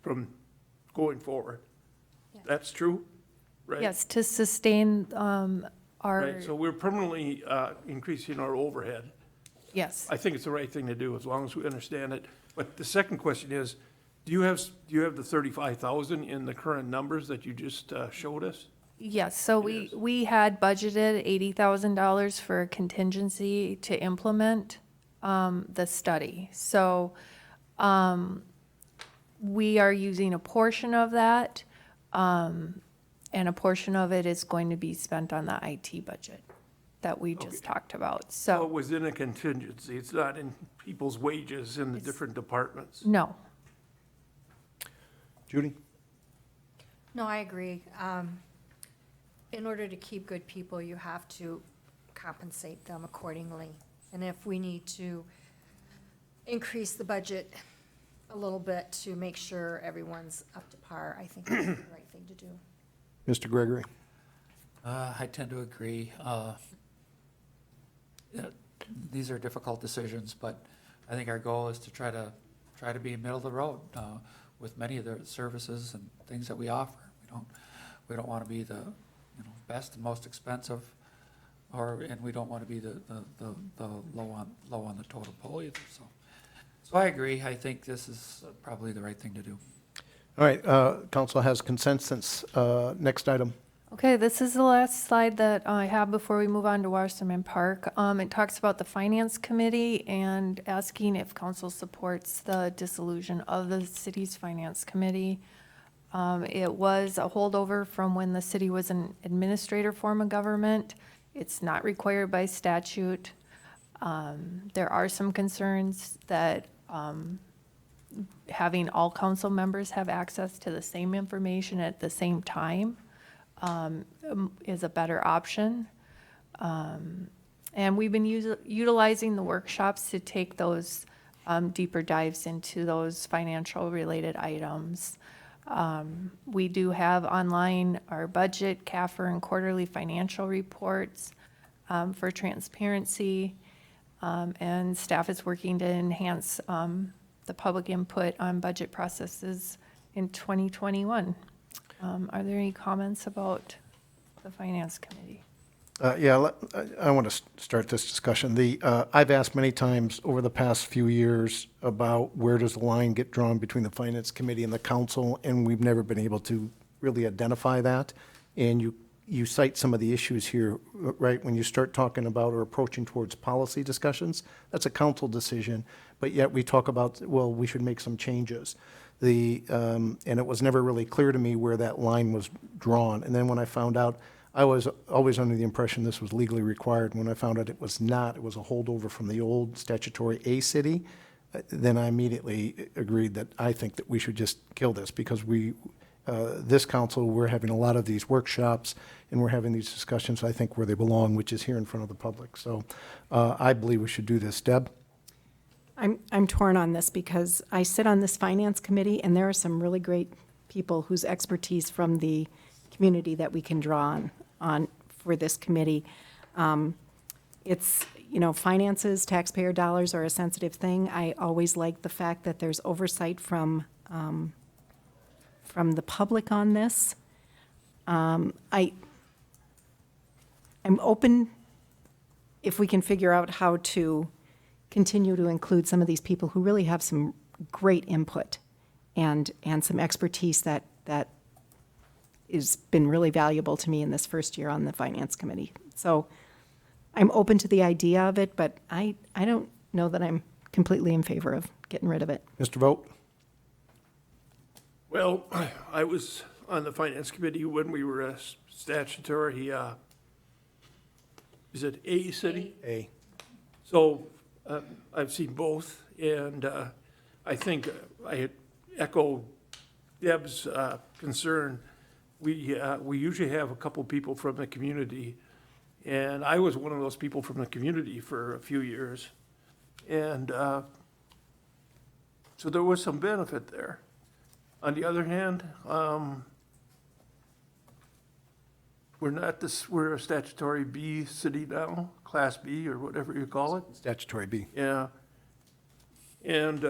from going forward. That's true, right? Yes, to sustain Right, so we're permanently increasing our overhead. yes. I think it's the right thing to do, as long as we understand it. But the second question is, do you have the 35,000 in the current numbers that you just showed us? Yes, so we had budgeted $80,000 for contingency to implement the study. So we are using a portion of that, and a portion of it is going to be spent on the IT budget that we just talked about. So it So, was in a contingency, it's not in people's wages in the different departments. no. Judy? No, I agree. In order to keep good people, you have to compensate them accordingly. And if we need to increase the budget a little bit to make sure everyone's up to par, I think that's the right thing to do. Mr. Gregory? I tend to agree. These are difficult decisions, but I think our goal is to try to be middle of the road with many of the services and things that we offer. We don't want to be the best and most expensive, and we don't want to be the low on the totem pole either. So I agree. I think this is probably the right thing to do. All right, council has consensus. Next item. Okay, this is the last slide that I have before we move on to Wasserman Park. It talks about the Finance Committee and asking if council supports the dissolution of the city's Finance Committee. It was a holdover from when the city was an administrative form of government. It's not required by statute. There are some concerns that having all council members have access to the same information at the same time is a better option. And we've been utilizing the workshops to take those deeper dives into those financial related items. We do have online our budget, CAFR, and quarterly financial reports for transparency. And staff is working to enhance the public input on budget processes in 2021. Are there any comments about the Finance Committee? I want to start this discussion. I've asked many times over the past few years about where does the line get drawn between the Finance Committee and the council, and we've never been able to really identify that. And you cite some of the issues here, right, when you start talking about or approaching towards policy discussions, that's a council decision, but yet we talk about, well, we should make some changes. And it was never really clear to me where that line was drawn. And then when I found out, I was always under the impression this was legally required. When I found out it was not, it was a holdover from the old statutory A city, then I immediately agreed that I think that we should just kill this, because this council, we're having a lot of these workshops and we're having these discussions, I think, where they belong, which is here in front of the public. So I believe we should do this. Deb? I'm torn on this because I sit on this finance committee, and there are some really great people whose expertise from the community that we can draw on for this committee. It's, finances, taxpayer dollars are a sensitive thing. I always like the fact that there's oversight from the public on this. I'm open if we can figure out how to continue to include some of these people who really have some great input and some expertise that has been really valuable to me in this first year on the finance committee. So I'm open to the idea of it, but I don't know that I'm completely in favor of getting rid of it. Mr. Vogt? Well, I was on the finance committee when we were a statutory, is it A city? A. So I've seen both, and I think I echo Deb's concern. We usually have a couple people from the community, and I was one of those people from the community for a few years. And so there was some benefit there. On the other hand, we're a statutory B city now, Class B or whatever you call it. Statutory B. Yeah. And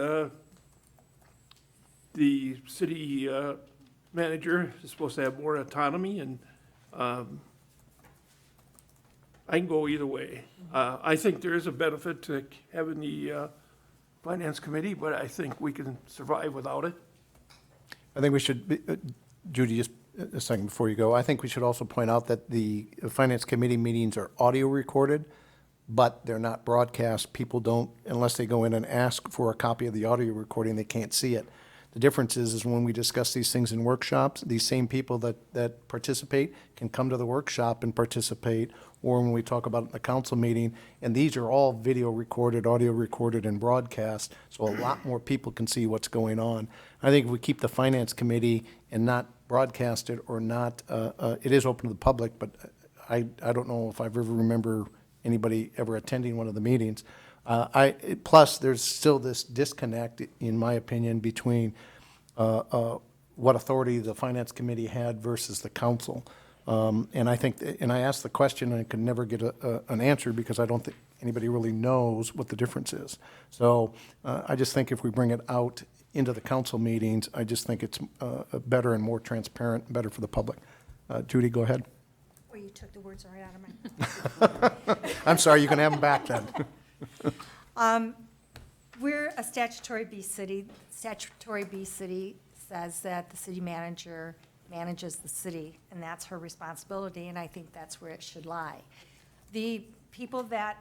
the city manager is supposed to have more autonomy, and I can go either way. I think there is a benefit to having the finance committee, but I think we can survive without it. I think we should, Judy, just a second before you go, I think we should also point out that the finance committee meetings are audio recorded, but they're not broadcast. People don't, unless they go in and ask for a copy of the audio recording, they can't see it. The difference is when we discuss these things in workshops, these same people that participate can come to the workshop and participate, or when we talk about it in the council meeting, and these are all video recorded, audio recorded, and broadcast, so a lot more people can see what's going on. I think if we keep the finance committee and not broadcast it or not, it is open to the public, but I don't know if I've ever remember anybody ever attending one of the meetings. Plus, there's still this disconnect, in my opinion, between what authority the finance committee had versus the council. And I think, and I asked the question and I could never get an answer because I don't think anybody really knows what the difference is. So I just think if we bring it out into the council meetings, I just think it's better and more transparent, better for the public. Judy, go ahead. Well, you took the words right out of my mouth. I'm sorry, you can have them back then. We're a statutory B city. Statutory B city says that the city manager manages the city, and that's her responsibility, and I think that's where it should lie. The people that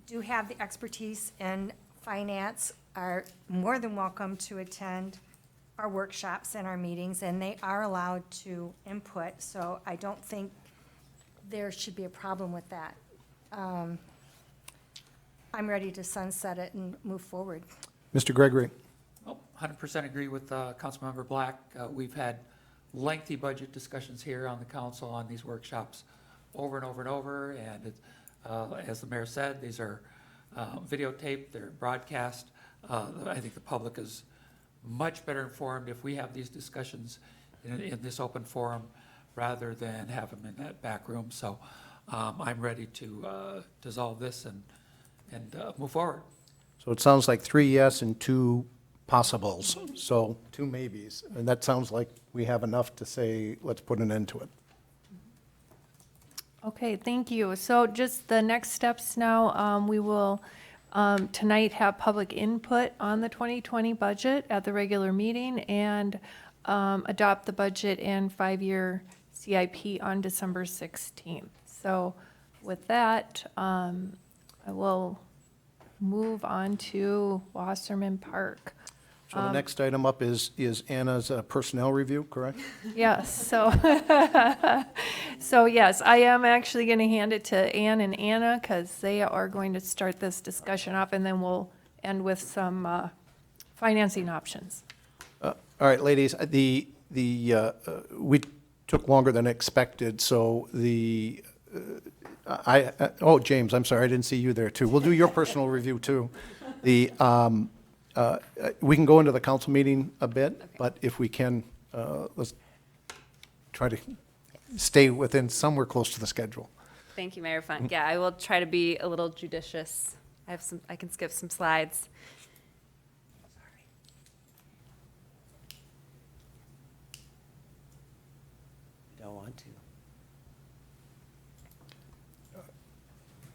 do have the expertise in finance are more than welcome to attend our workshops and our meetings, and they are allowed to input, so I don't think there should be a problem with that. I'm ready to sunset it and move forward. Mr. Gregory. Oh, 100% agree with Councilmember Black. We've had lengthy budget discussions here on the council on these workshops over and over and over, and as the mayor said, these are videotaped, they're broadcast. I think the public is much better informed if we have these discussions in this open forum rather than have them in that back room. So I'm ready to dissolve this and move forward. So it sounds like 3 yes and 2 possibles, so 2 maybes. And that sounds like we have enough to say, let's put an end to it. Okay, thank you. So just the next steps now, we will tonight have public input on the 2020 budget at the regular meeting, and adopt the budget and 5-year CIP on December 16th. So with that, I will move on to Wasserman Park. So the next item up is Anna's personnel review, correct? Yes, so, so yes, I am actually going to hand it to Ann and Anna because they are going to start this discussion off, and then we'll end with some financing options. All right, ladies, we took longer than expected, so James, I'm sorry, I didn't see you there too. We'll do your personal review too. We can go into the council meeting a bit, but if we can, let's try to stay within somewhere close to the schedule. Thank you, Mayor Funk. Yeah, I will try to be a little judicious. I can skip some slides. Don't want to.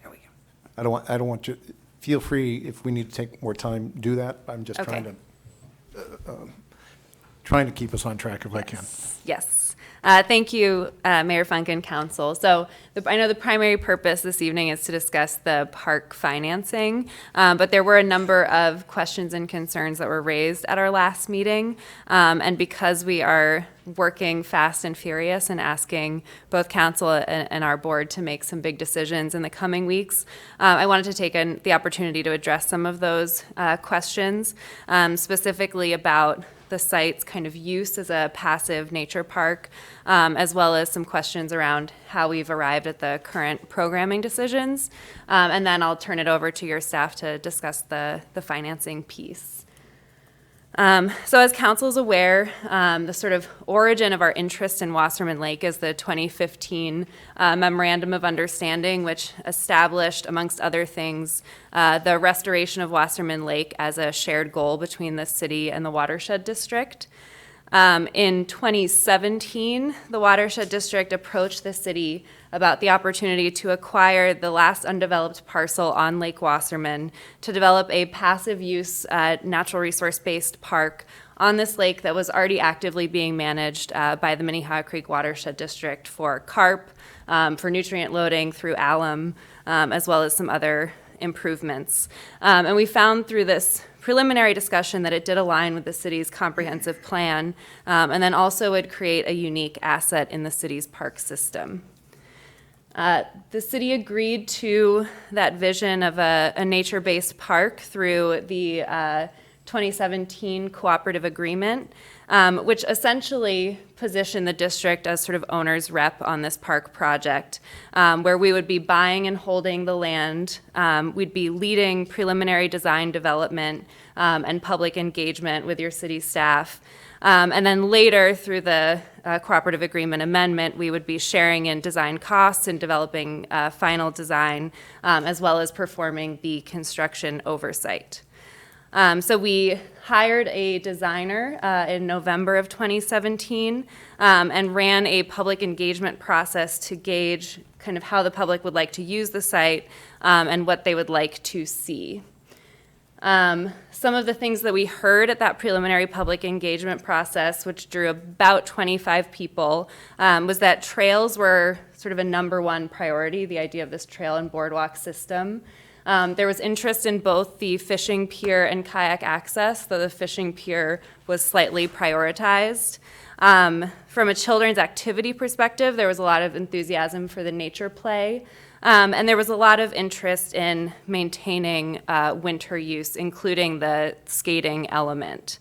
There we go. I don't want you, feel free, if we need to take more time, do that. I'm just Okay. trying to keep us on track if I can. Yes. Thank you, Mayor Funk and Council. So I know the primary purpose this evening is to discuss the park financing, but there were a number of questions and concerns that were raised at our last meeting. And because we are working fast and furious and asking both council and our board to make some big decisions in the coming weeks, I wanted to take the opportunity to address some of those questions, specifically about the site's kind of use as a passive nature park, as well as some questions around how we've arrived at the current programming decisions. And then I'll turn it over to your staff to discuss the financing piece. So as council is aware, the sort of origin of our interest in Wasserman Lake is the 2015 Memorandum of Understanding, which established, amongst other things, the restoration of Wasserman Lake as a shared goal between the city and the watershed district. In 2017, the watershed district approached the city about the opportunity to acquire the last undeveloped parcel on Lake Wasserman to develop a passive use natural resource-based park on this lake that was already actively being managed by the Minnehaha Creek Watershed District for carp, for nutrient loading through alum, as well as some other improvements. And we found through this preliminary discussion that it did align with the city's comprehensive plan, and then also would create a unique asset in the city's park system. The city agreed to that vision of a nature-based park through the 2017 cooperative agreement, which essentially positioned the district as sort of owner's rep on this park project, where we would be buying and holding the land. We'd be leading preliminary design development and public engagement with your city staff. And then later, through the cooperative agreement amendment, we would be sharing in design costs and developing final design, as well as performing the construction oversight. So we hired a designer in November of 2017 and ran a public engagement process to gauge kind of how the public would like to use the site and what they would like to see. Some of the things that we heard at that preliminary public engagement process, which drew about 25 people, was that trails were sort of a number one priority, the idea of this trail and boardwalk system. There was interest in both the fishing pier and kayak access, though the fishing pier was slightly prioritized. From a children's activity perspective, there was a lot of enthusiasm for the nature play. And there was a lot of interest in maintaining winter use, including the skating element.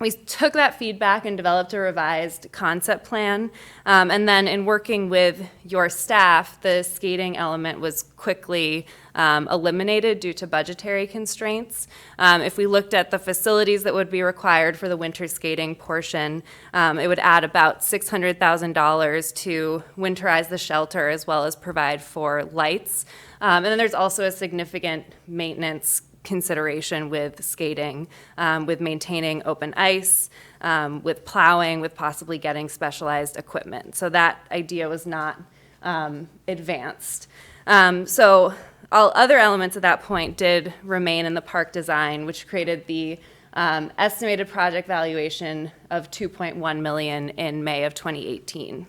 We took that feedback and developed a revised concept plan. And then in working with your staff, the skating element was quickly eliminated due to budgetary constraints. If we looked at the facilities that would be required for the winter skating portion, it would add about $600,000 to winterize the shelter as well as provide for lights. And then there's also a significant maintenance consideration with skating, with maintaining open ice, with plowing, with possibly getting specialized equipment. So that idea was not advanced. So all other elements at that point did remain in the park design, which created the estimated project valuation of $2.1 million in May of 2018.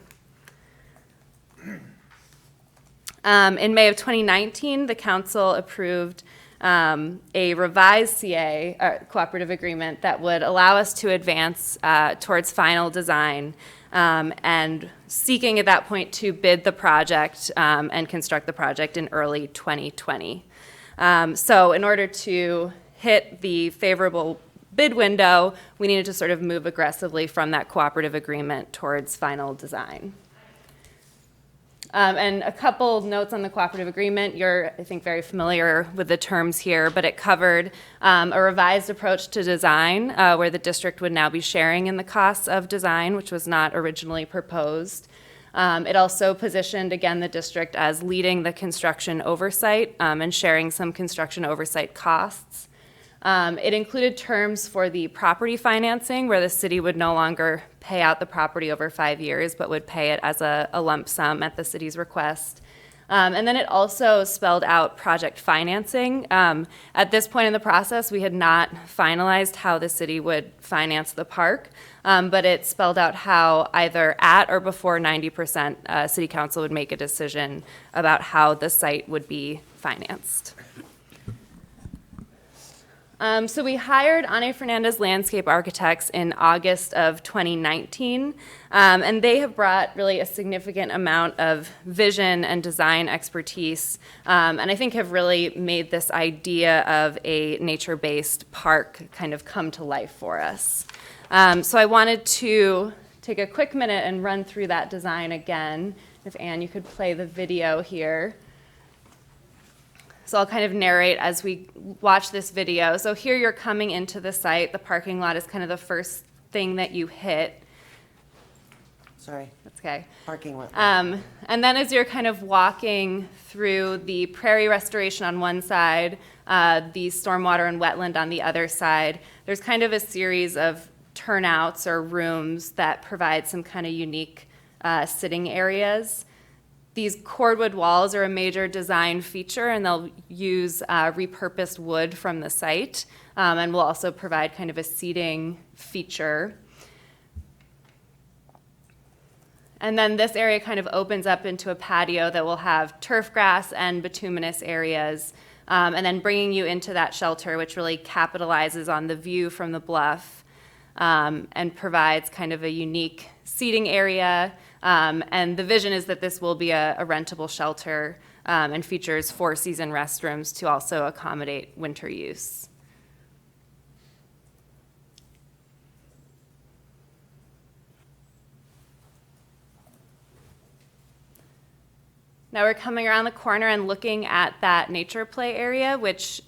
In May of 2019, the council approved a revised cooperative agreement that would allow us to advance towards final design and seeking at that point to bid the project and construct the project in early 2020. So in order to hit the favorable bid window, we needed to sort of move aggressively from that cooperative agreement towards final design. And a couple notes on the cooperative agreement. You're, I think, very familiar with the terms here, but it covered a revised approach to design where the district would now be sharing in the costs of design, which was not originally proposed. It also positioned, again, the district as leading the construction oversight and sharing some construction oversight costs. It included terms for the property financing, where the city would no longer pay out the property over 5 years, but would pay it as a lump sum at the city's request. And then it also spelled out project financing. At this point in the process, we had not finalized how the city would finance the park, but it spelled out how either at or before 90%, city council would make a decision about how the site would be financed. So we hired Ane Fernandez Landscape Architects in August of 2019, and they have brought really a significant amount of vision and design expertise, and I think have really made this idea of a nature-based park kind of come to life for us. So I wanted to take a quick minute and run through that design again. If Anne, you could play the video here. So I'll kind of narrate as we watch this video. So here you're coming into the site. The parking lot is kind of the first thing that you hit. Sorry, That's okay. parking lot. And then as you're kind of walking through the prairie restoration on one side, the stormwater and wetland on the other side, there's kind of a series of turnouts or rooms that provide some kind of unique sitting areas. These cordwood walls are a major design feature, and they'll use repurposed wood from the site, and will also provide kind of a seating feature. And then this area kind of opens up into a patio that will have turf grass and bituminous areas, and then bringing you into that shelter, which really capitalizes on the view from the bluff, and provides kind of a unique seating area. And the vision is that this will be a rentable shelter and features 4-season restrooms to also accommodate winter use. Now we're coming around the corner and looking at that nature play area, which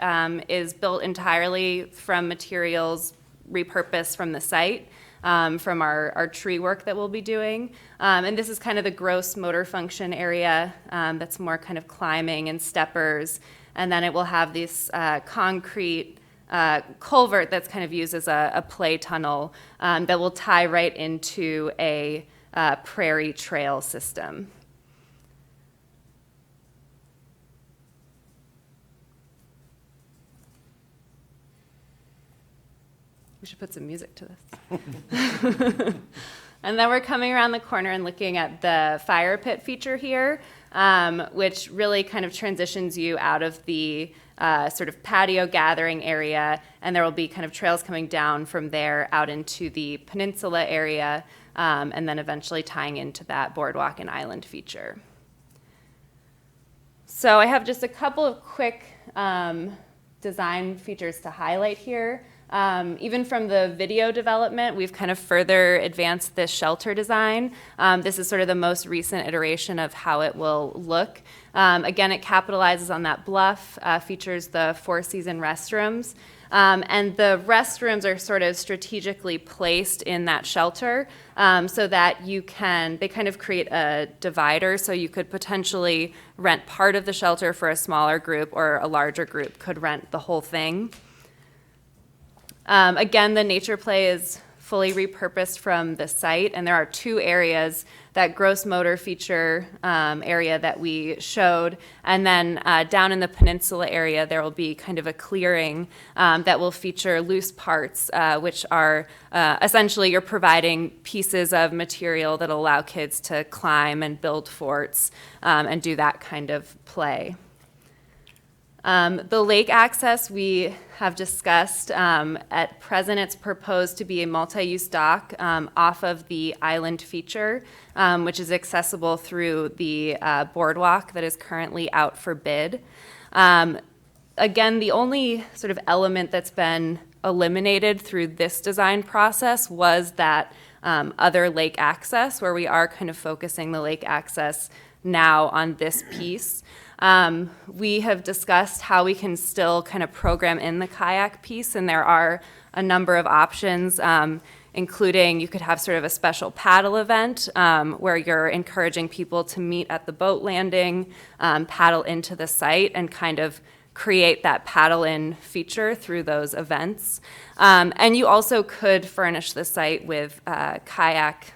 is built entirely from materials repurposed from the site. From our tree work that we'll be doing. And this is kind of the gross motor function area that's more kind of climbing and steppers. And then it will have this concrete culvert that's kind of used as a play tunnel that will tie right into a prairie trail system. We should put some music to this. And then we're coming around the corner and looking at the fire pit feature here, which really kind of transitions you out of the sort of patio gathering area, and there will be kind of trails coming down from there out into the peninsula area, and then eventually tying into that boardwalk and island feature. So I have just a couple of quick design features to highlight here. Even from the video development, we've kind of further advanced this shelter design. This is sort of the most recent iteration of how it will look. Again, it capitalizes on that bluff, features the 4-season restrooms, and the restrooms are sort of strategically placed in that shelter so that they kind of create a divider, so you could potentially rent part of the shelter for a smaller group, or a larger group could rent the whole thing. Again, the nature play is fully repurposed from the site, and there are two areas, that gross motor feature area that we showed, and then down in the peninsula area, there will be kind of a clearing that will feature loose parts, which are essentially you're providing pieces of material that allow kids to climb and build forts and do that kind of play. The lake access we have discussed. At present, it's proposed to be a multi-use dock off of the island feature, which is accessible through the boardwalk that is currently out for bid. Again, the only sort of element that's been eliminated through this design process was that other lake access, where we are kind of focusing the lake access now on this piece. We have discussed how we can still kind of program in the kayak piece, and there are a number of options, including you could have sort of a special paddle event where you're encouraging people to meet at the boat landing, paddle into the site, and kind of create that paddle-in feature through those events. And you also could furnish the site with kayak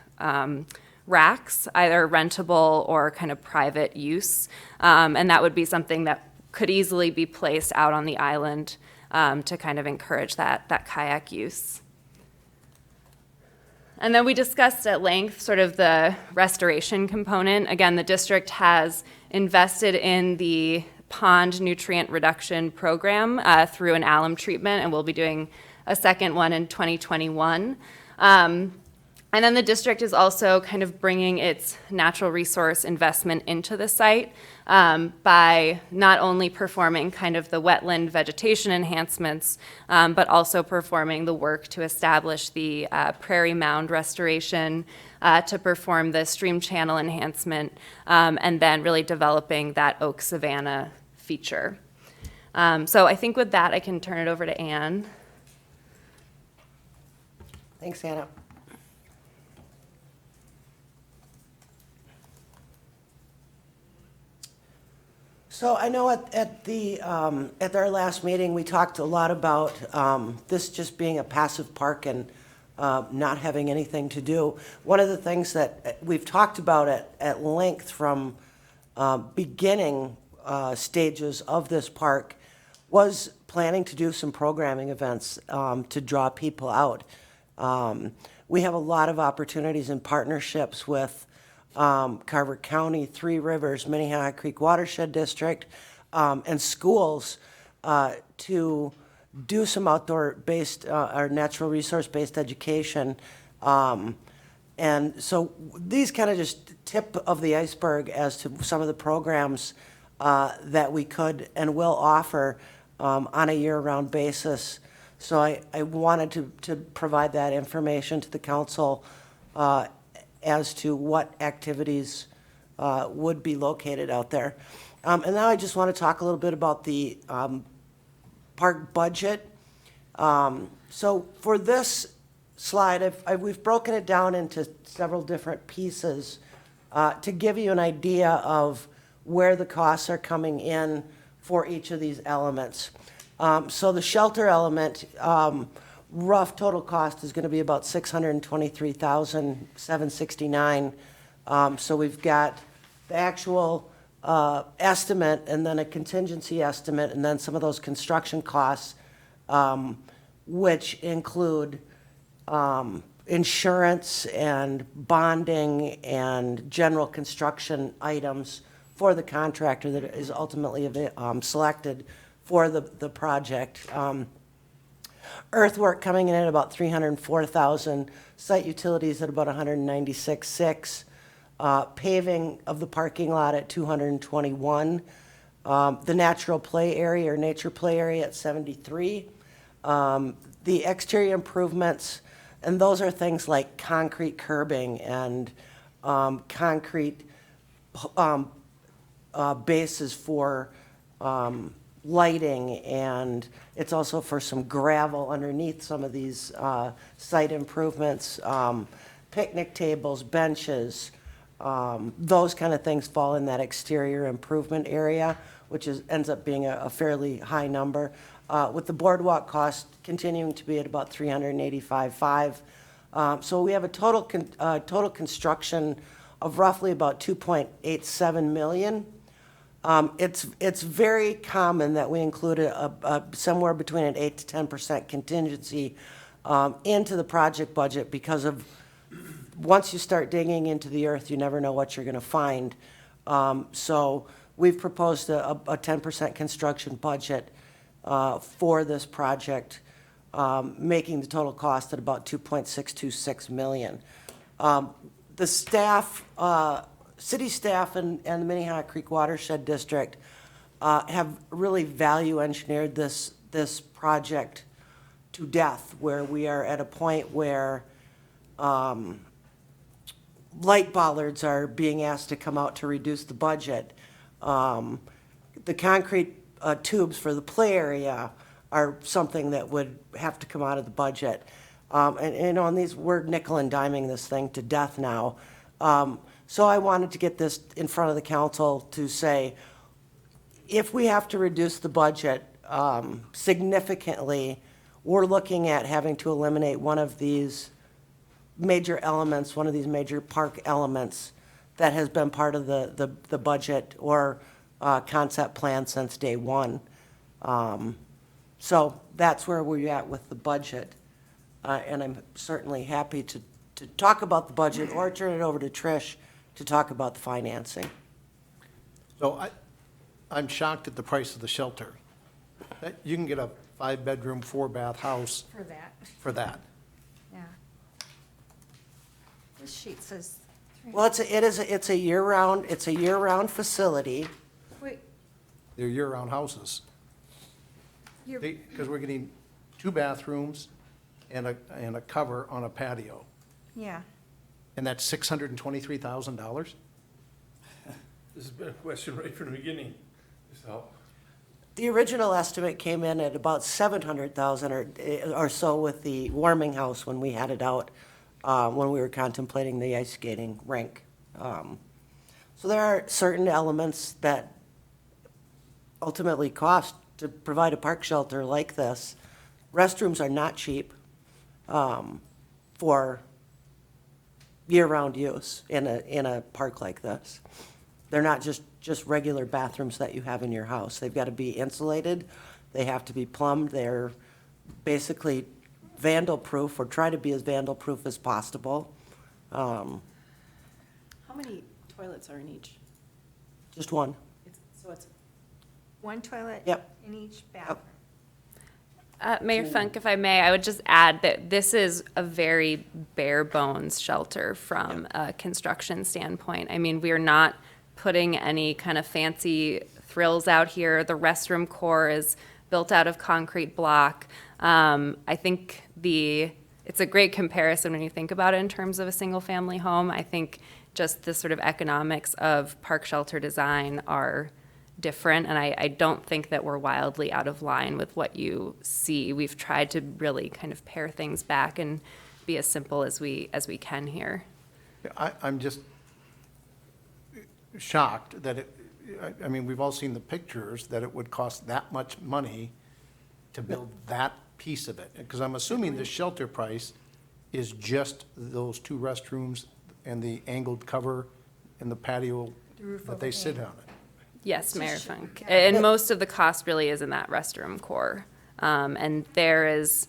racks, either rentable or kind of private use. And that would be something that could easily be placed out on the island to kind of encourage that kayak use. And then we discussed at length sort of the restoration component. Again, the district has invested in the pond nutrient reduction program through an alum treatment, and we'll be doing a second one in 2021. And then the district is also kind of bringing its natural resource investment into the site by not only performing kind of the wetland vegetation enhancements, but also performing the work to establish the prairie mound restoration, to perform the stream channel enhancement, and then really developing that oak savanna feature. So I think with that, I can turn it over to Anne. Thanks, Anna. So I know at our last meeting, we talked a lot about this just being a passive park and not having anything to do. One of the things that we've talked about at length from beginning stages of this park was planning to do some programming events to draw people out. We have a lot of opportunities and partnerships with Carver County, Three Rivers, Minnehaha Creek Watershed District, and schools to do some outdoor-based or natural resource-based education. And so these kind of just tip of the iceberg as to some of the programs that we could and will offer on a year-round basis. So I wanted to provide that information to the council as to what activities would be located out there. And now I just want to talk a little bit about the park budget. So for this slide, we've broken it down into several different pieces to give you an idea of where the costs are coming in for each of these elements. So the shelter element, rough total cost is going to be about $623,769. So we've got the actual estimate and then a contingency estimate and then some of those construction costs, which include insurance and bonding and general construction items for the contractor that is ultimately selected for the project. Earthwork coming in at about $304,000, site utilities at about $196,600, paving of the parking lot at $221,000, the natural play area or nature play area at $73,000, the exterior improvements, and those are things like concrete curbing and concrete bases for lighting, and it's also for some gravel underneath some of these site improvements, picnic tables, benches, those kind of things fall in that exterior improvement area, which ends up being a fairly high number, with the boardwalk cost continuing to be at about $385,500. So we have a total construction of roughly about 2.87 million. It's very common that we include somewhere between an 8 to 10% contingency into the project budget because of, once you start digging into the earth, you never know what you're going to find. So we've proposed a 10% construction budget for this project, making the total cost at about 2.626 million. The staff, city staff and the Minnehaha Creek Watershed District have really value engineered this project to death, where we are at a point where light bollards are being asked to come out to reduce the budget. The concrete tubes for the play area are something that would have to come out of the budget. And on these, we're nickel and diming this thing to death now. So I wanted to get this in front of the council to say, if we have to reduce the budget significantly, we're looking at having to eliminate one of these major elements, one of these major park elements that has been part of the budget or concept plan since day one. So that's where we're at with the budget. And I'm certainly happy to talk about the budget or turn it over to Trish to talk about the financing. So I'm shocked at the price of the shelter. You can get a 5-bedroom, 4-bath house For that, for that. yeah. This sheet says. Well, it's a year-round facility. Wait, They're year-round houses. Because we're getting 2 bathrooms and a cover on a patio. yeah. And that's $623,000? This has been a question right from the beginning, so. The original estimate came in at about 700,000 or so with the warming house when we had it out, when we were contemplating the ice skating rink. So there are certain elements that ultimately cost to provide a park shelter like this. Restrooms are not cheap for year-round use in a park like this. They're not just regular bathrooms that you have in your house. They've got to be insulated, they have to be plumbed, they're basically vandal-proof, or try to be as vandal-proof as possible. How many toilets are in each? Just one. So it's One toilet Yep. in each bathroom. Mayor Funk, if I may, I would just add that this is a very bare bones shelter from a construction standpoint. I mean, we're not putting any kind of fancy thrills out here. The restroom core is built out of concrete block. I think it's a great comparison when you think about it in terms of a single family home. I think just the sort of economics of park shelter design are different, and I don't think that we're wildly out of line with what you see. We've tried to really kind of pare things back and be as simple as we can here. I'm just shocked that I mean, we've all seen the pictures, that it would cost that much money to build that piece of it. Because I'm assuming the shelter price is just those 2 restrooms and the angled cover and the patio that they sit on it. Yes, Mayor Funk. And most of the cost really is in that restroom core. And there's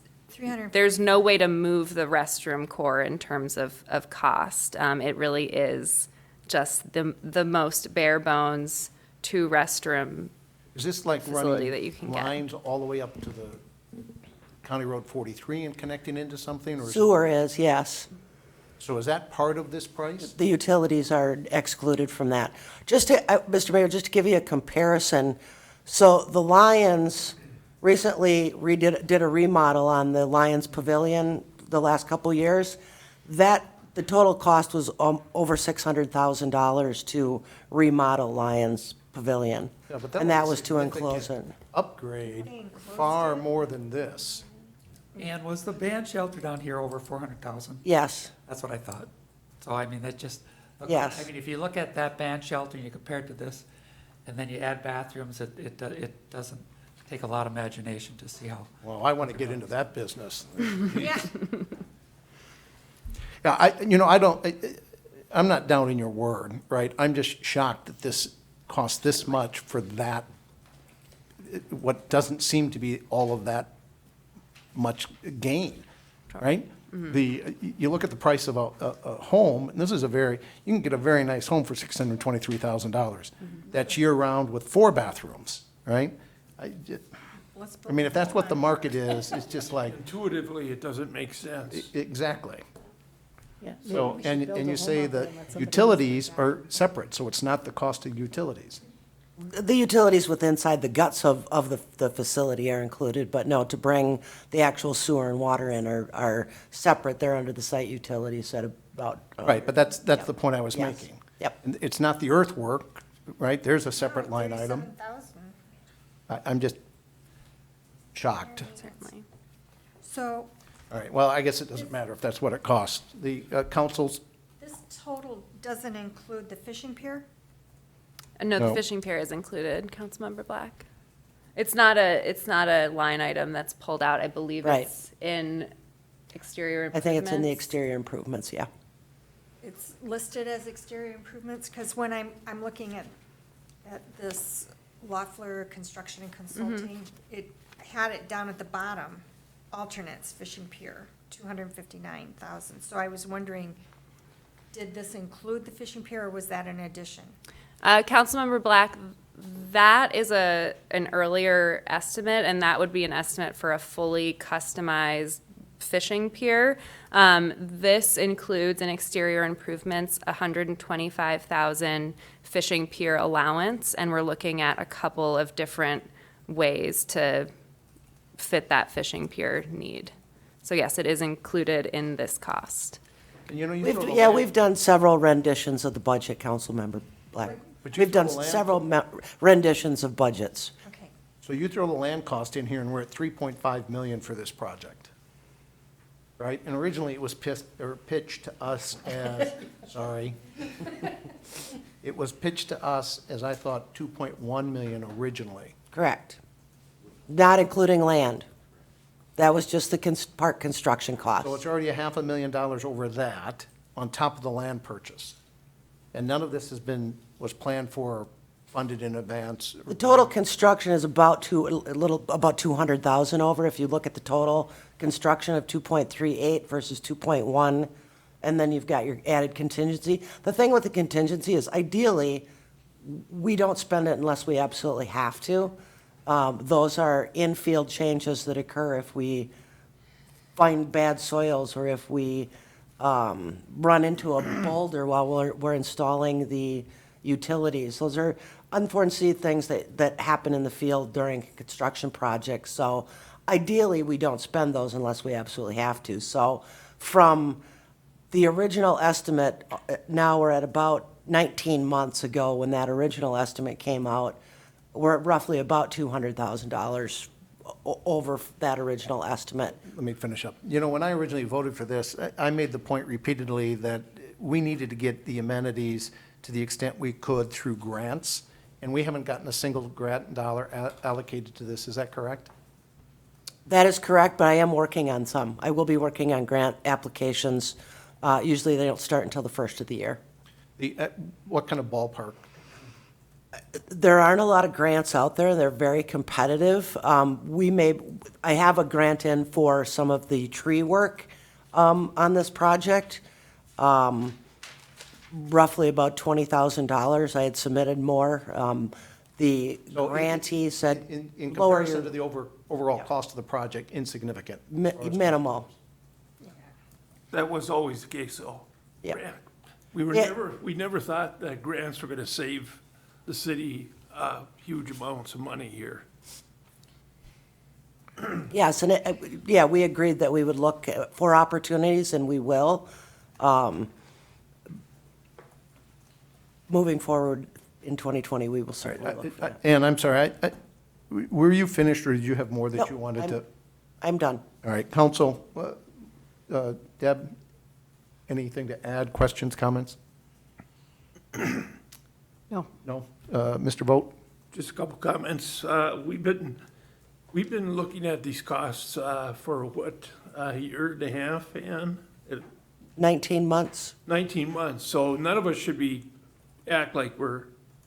no way to move the restroom core in terms of cost. It really is just the most bare bones 2 restroom. Is this like facility that you can running get. lines all the way up to the County Road 43 and connecting into something? Or Sewer is, yes. So is that part of this price? The utilities are excluded from that. Just to, Mr. Mayor, just to give you a comparison, so the Lions recently did a remodel on the Lions Pavilion the last couple years. The total cost was over $600,000 to remodel Lions Pavilion. Yeah, but And that was a to enclose it. significant upgrade, far more than this. And was the band shelter down here over 400,000? Yes, That's what I thought. So I mean, that just, Yes. I mean, if you look at that band shelter and you compare it to this, and then you add bathrooms, it doesn't take a lot of imagination to see how. Well, I want to get into that business. Yeah. Yeah, I'm not doubting your word, right? I'm just shocked that this costs this much for that, what doesn't seem to be all of that much gain, right? You look at the price of a home, and this is you can get a very nice home for $623,000. That's year-round with 4 bathrooms, right? I mean, if that's what the market is, it's just like, Intuitively, it doesn't make sense. exactly. Yeah. So, and you say that utilities are separate, so it's not the cost of utilities. The utilities with inside the guts of the facility are included, but no, to bring the actual sewer and water in are separate. They're under the site utilities at about. Right, but that's the point I was Yes. making. Yep. And it's not the earthwork, right? There's a separate line item. 37,000. I'm just shocked. Certainly. So All right, well, I guess it doesn't matter if that's what it costs. The council's, this total doesn't include the fishing pier? No, the No. fishing pier is included, Councilmember Black. It's not a line item that's pulled out. I believe Right. it's in exterior I improvements. think it's in the exterior improvements, yeah. It's listed as exterior improvements, because when I'm looking at this Loeffler Construction and Consulting, it had it down at the bottom, alternates fishing pier, 259,000. So I was wondering, did this include the fishing pier, or was that an addition? Councilmember Black, that is an earlier estimate, and that would be an estimate for a fully customized fishing pier. This includes in exterior improvements, 125,000 fishing pier allowance, and we're looking at a couple of different ways to fit that fishing pier need. So yes, it is included in this cost. you know, you throw the Yeah, land- we've done several renditions of the budget, Councilmember Black. But you We've done throw the land- several renditions of budgets. Okay. So you throw the land cost in here, and we're at 3.5 million for this project, right? And originally, it was pitched to us as, sorry. It was pitched to us as, I thought, 2.1 million originally. Correct. Not including land. That was just the park construction cost. So it's already $500,000 over that, on top of the land purchase. And none of this was planned for, or funded in advance. The total construction is about 200,000 over, if you look at the total construction of 2.38 versus 2.1, and then you've got your added contingency. The thing with the contingency is ideally, we don't spend it unless we absolutely have to. Those are in-field changes that occur if we find bad soils, or if we run into a boulder while we're installing the utilities. Those are unforeseen things that happen in the field during construction projects. So ideally, we don't spend those unless we absolutely have to. So from the original estimate, now we're at about 19 months ago when that original estimate came out, we're at roughly about $200,000 over that original estimate. Let me finish up. You know, when I originally voted for this, I made the point repeatedly that we needed to get the amenities to the extent we could through grants, and we haven't gotten a single grant dollar allocated to this. Is that correct? That is correct, but I am working on some. I will be working on grant applications. Usually they don't start until the first of the year. What kind of ballpark? There aren't a lot of grants out there. They're very competitive. I have a grant in for some of the tree work on this project. Roughly about $20,000. I had submitted more. The So grantee said In lower comparison your to the overall cost of the project, insignificant. minimal. That was always the case, though. Yeah. Grant. Yeah. We never thought that grants were gonna save the city, huge amounts of money here. Yes, and we agreed that we would look for opportunities, and we will. Moving forward in 2020, we will certainly look for that. And I'm sorry, were you finished, or did you have more that you No, wanted to? I'm done. All right, council, Deb, anything to add, questions, comments? No. No? Mr. Vogt? Just a couple comments. We've been looking at these costs for what, a year and a half, and 19 months. 19 months, so none of us should act like we're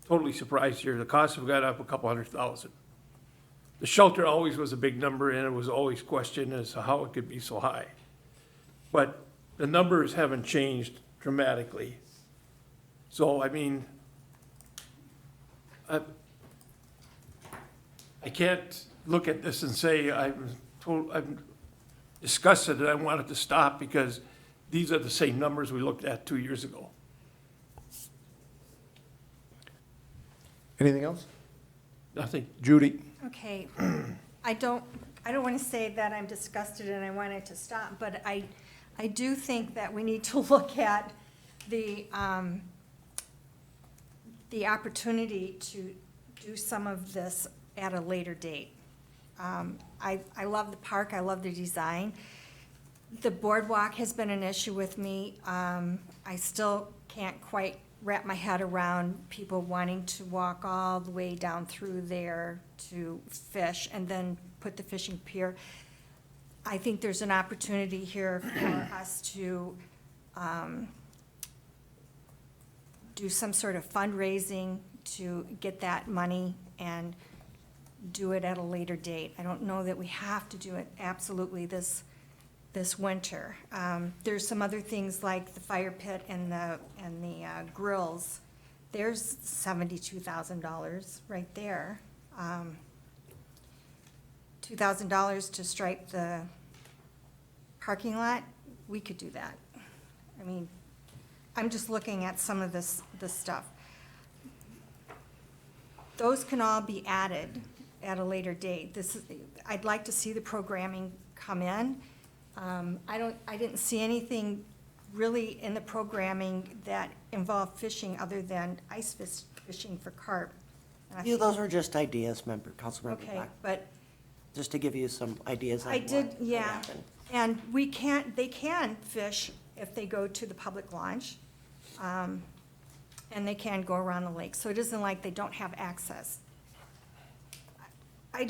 totally surprised here. The costs have got up a couple $100,000. The shelter always was a big number, and it was always questioned as to how it could be so high. But the numbers haven't changed dramatically. So, I mean, I can't look at this and say I'm disgusted and I want it to stop because these are the same numbers we looked at 2 years ago. Anything else? Nothing. Judy? Okay, I don't want to say that I'm disgusted and I want it to stop, but I do think that we need to look at the opportunity to do some of this at a later date. I love the park, I love the design. The boardwalk has been an issue with me. I still can't quite wrap my head around people wanting to walk all the way down through there to fish and then put the fishing pier. I think there's an opportunity here for us to do some sort of fundraising to get that money and do it at a later date. I don't know that we have to do it absolutely this winter. There's some other things like the fire pit and the grills. There's $72,000 right there. $2,000 to stripe the parking lot, we could do that. I mean, I'm just looking at some of this stuff. Those can all be added at a later date. I'd like to see the programming come in. I didn't see anything really in the programming that involved fishing other than ice fishing for carp. And I Yeah, those were just ideas, Councilmember Okay, Black, but just to give you some ideas on I what did, could yeah. happen. And they can fish if they go to the public launch. And they can go around the lake. So it isn't like they don't have access. I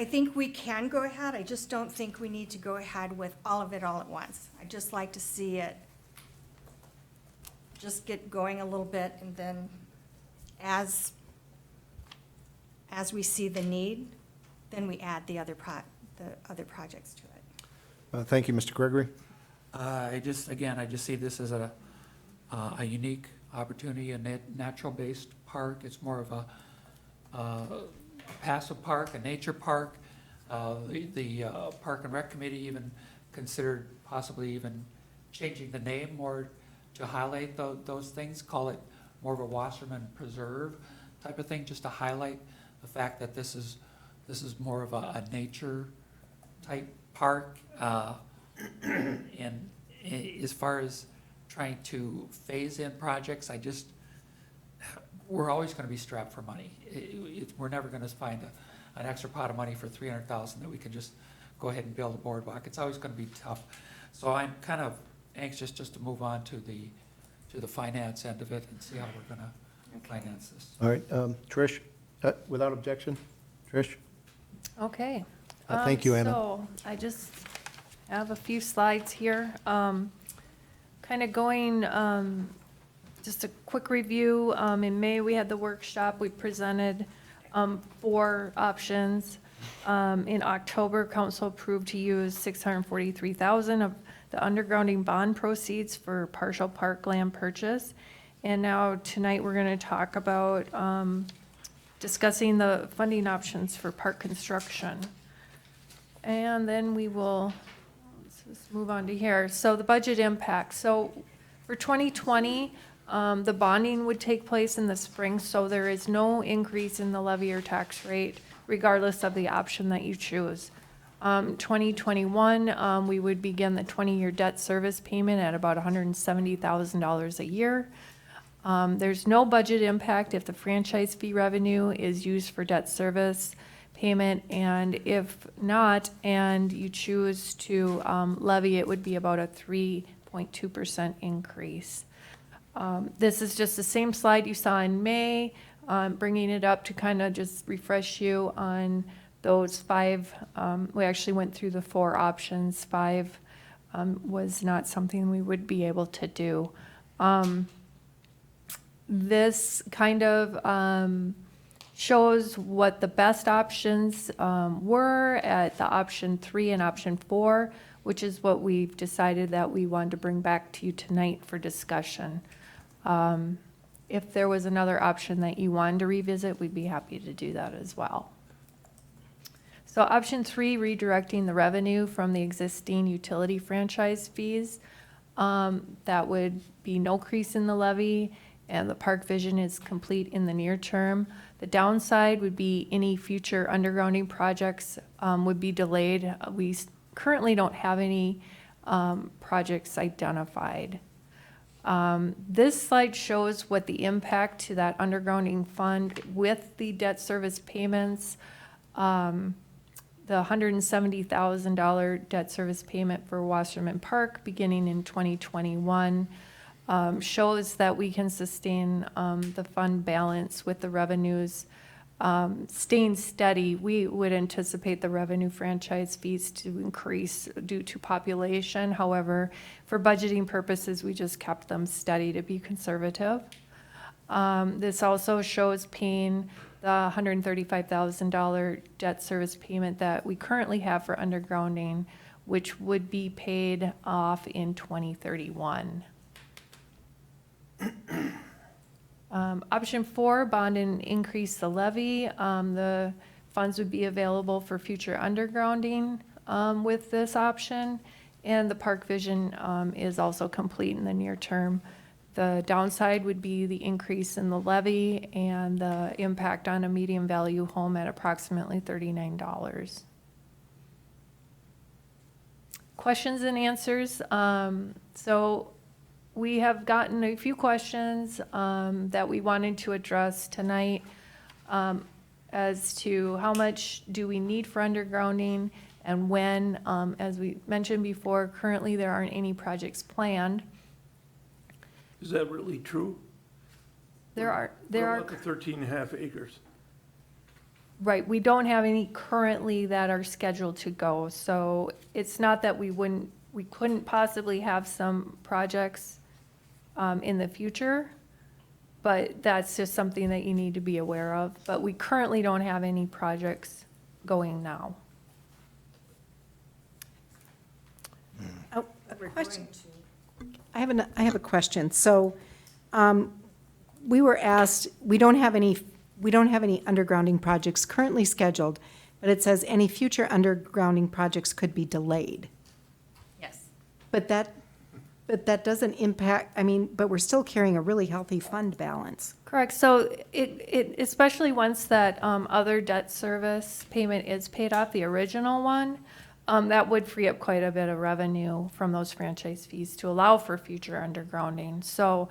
think we can go ahead. I just don't think we need to go ahead with all of it all at once. I'd just like to see it just get going a little bit, and then as we see the need, then we add the other projects to it. Thank you, Mr. Gregory. I just see this as a unique opportunity, a natural-based park. It's more of a passive park, a nature park. The Park and Rec Committee even considered possibly even changing the name more to highlight those things, call it more of a Wasserman Preserve type of thing, just to highlight the fact that this is more of a nature type park. And as far as trying to phase in projects, we're always going to be strapped for money. We're never going to find an extra pot of money for $300,000 that we can just go ahead and build a boardwalk. It's always going to be tough. So I'm kind of anxious just to move on to the finance end of it and see how we're going to finance this. All right, Trish, without objection? Trish? Okay. Thank you, Anna. So I just have a few slides here. Kind of going, just a quick review. In May, we had the workshop. We presented 4 options. In October, council approved to use $643,000 of the undergrounding bond proceeds for partial parkland purchase. And now tonight, we're going to talk about discussing the funding options for park construction. And then we will, let's just move on to here. So the budget impact. So for 2020, the bonding would take place in the spring, so there is no increase in the levy or tax rate regardless of the option that you choose. 2021, we would begin the 20-year debt service payment at about $170,000 a year. There's no budget impact if the franchise fee revenue is used for debt service payment, and if not, and you choose to levy, it would be about a 3.2% increase. This is just the same slide you saw in May, bringing it up to kind of just refresh you on those 5, we actually went through the 4 options, 5 was not something we would be able to do. This kind of shows what the best options were at the option 3 and option 4, which is what we've decided that we wanted to bring back to you tonight for discussion. If there was another option that you wanted to revisit, we'd be happy to do that as well. So option 3, redirecting the revenue from the existing utility franchise fees. That would be no crease in the levy, and the park vision is complete in the near term. The downside would be any future undergrounding projects would be delayed. We currently don't have any projects identified. This slide shows what the impact to that undergrounding fund with the debt service payments. The $170,000 debt service payment for Wasserman Park beginning in 2021 shows that we can sustain the fund balance with the revenues staying steady. We would anticipate the revenue franchise fees to increase due to population. However, for budgeting purposes, we just kept them steady to be conservative. This also shows paying the $135,000 debt service payment that we currently have for undergrounding, which would be paid off in 2031. Option 4, bond and increase the levy. The funds would be available for future undergrounding with this option, and the park vision is also complete in the near term. The downside would be the increase in the levy and the impact on a medium value home at approximately $39. Questions and answers. So we have gotten a few questions that we wanted to address tonight as to how much do we need for undergrounding and when. As we mentioned before, currently there aren't any projects planned. Is that really true? There are, What about the 13.5 acres? right, we don't have any currently that are scheduled to go. So it's not that we couldn't possibly have some projects in the future, but that's just something that you need to be aware of. But we currently don't have any projects going now. Oh, a We're question. going to. I have a question. So, we were asked, we don't have any undergrounding projects currently scheduled, but it says any future undergrounding projects could be delayed. Yes. But that doesn't impact, but we're still carrying a really healthy fund balance. Correct. So it especially once that other debt service payment is paid off, the original one, that would free up quite a bit of revenue from those franchise fees to allow for future undergrounding. So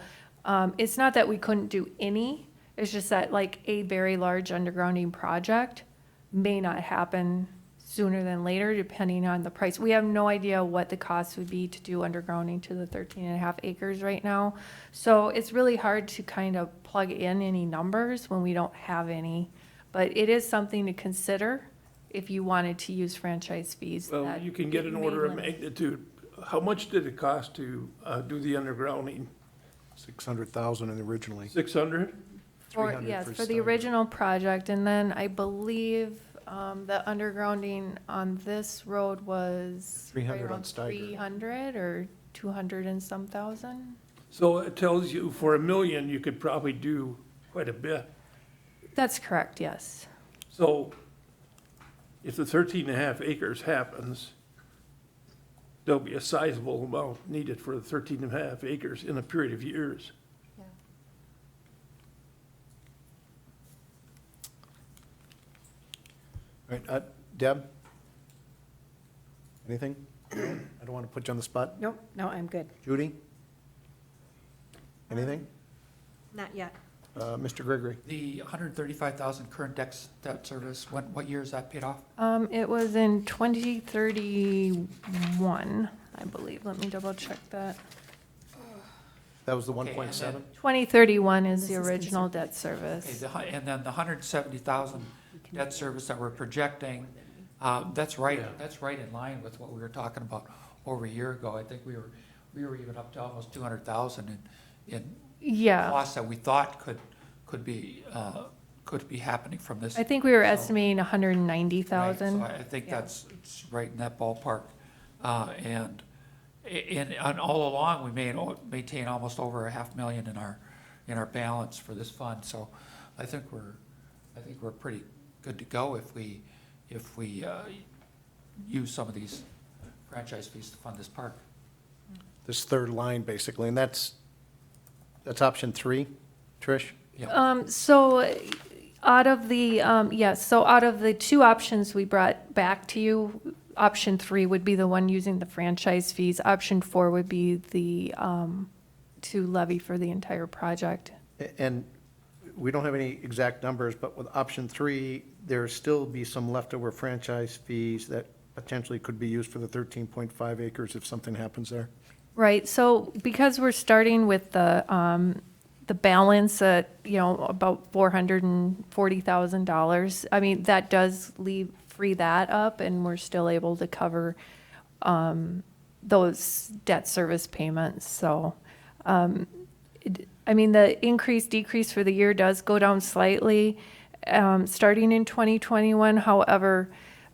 it's not that we couldn't do any, it's just that like a very large undergrounding project may not happen sooner than later, depending on the price. We have no idea what the cost would be to do undergrounding to the 13.5 acres right now. So it's really hard to kind of plug in any numbers when we don't have any. But it is something to consider if you wanted to use franchise fees. Well, that you can get an may order of limit. magnitude. How much did it cost to do the undergrounding? 600,000 originally. 600? For, 300 yes, for for the Steiner. original project, and then I believe the undergrounding on this road was 300 on around Steiger. 300 or 200 and some thousand. So it tells you for $1 million, you could probably do quite a bit. That's correct, yes. So if the 13.5 acres happens, there'll be a sizable amount needed for the 13.5 acres in a period of years. All right, Deb? Anything? I don't want to put you on the spot. Nope, no, I'm good. Judy? Anything? Not yet. Mr. Gregory? The $135,000 current debt service, what year is that paid off? It was in 2031, I believe. Let me double check that. That was the Okay, and 1.7? then- 2031 is the This is original debt Okay, service. and then the $170,000 debt service that we're projecting, that's right in line with what we were talking about. over a year ago. I think we were even up to almost 200,000 in Yeah. costs that we thought could be happening from this. I think we were So- estimating Right, 190,000. So I think it's right in that ballpark. And all along, we maintain almost over $500,000 in our balance for this fund. So I think we're pretty good to go if we use some of these franchise fees to fund this park. This third line, basically, and that's option 3, Trish? So out of the, yes, so out of the two options we brought back to you, option 3 would be the one using the franchise fees. Option 4 would be the, to levy for the entire project. And we don't have any exact numbers, but with option 3, there still be some leftover franchise fees that potentially could be used for the 13.5 acres if something happens there. Right, so because we're starting with the balance at, about $440,000, I mean, that does free that up, and we're still able to cover those debt service payments, so, I mean, the decrease for the year does go down slightly, starting in 2021, however,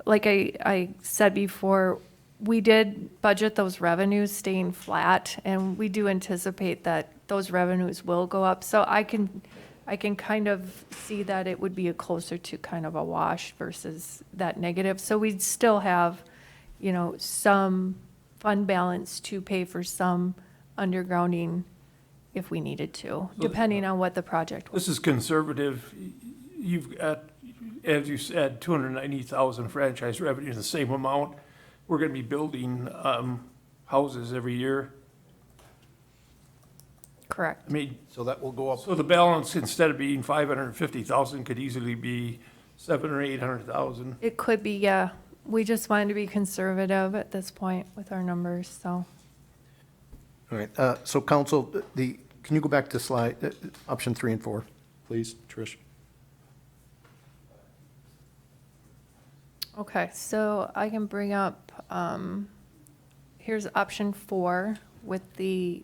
like I said before, we did budget those revenues staying flat, and we do anticipate that those revenues will go up. So I can kind of see that it would be closer to kind of a wash versus that negative. So we'd still have, some fund balance to pay for some undergrounding if we needed to, depending on what the project was. This is conservative. You've got, as you said, 290,000 franchise revenue, the same amount. We're gonna be building, houses every year. Correct. I mean, So that will go up. so the balance, instead of being 550,000, could easily be 700,000 or 800,000. It could be, yeah. We just wanted to be conservative at this point with our numbers, so. All right, so council, can you go back to slide, option 3 and 4, please, Trish? Okay, so I can bring up, here's option 4 with the,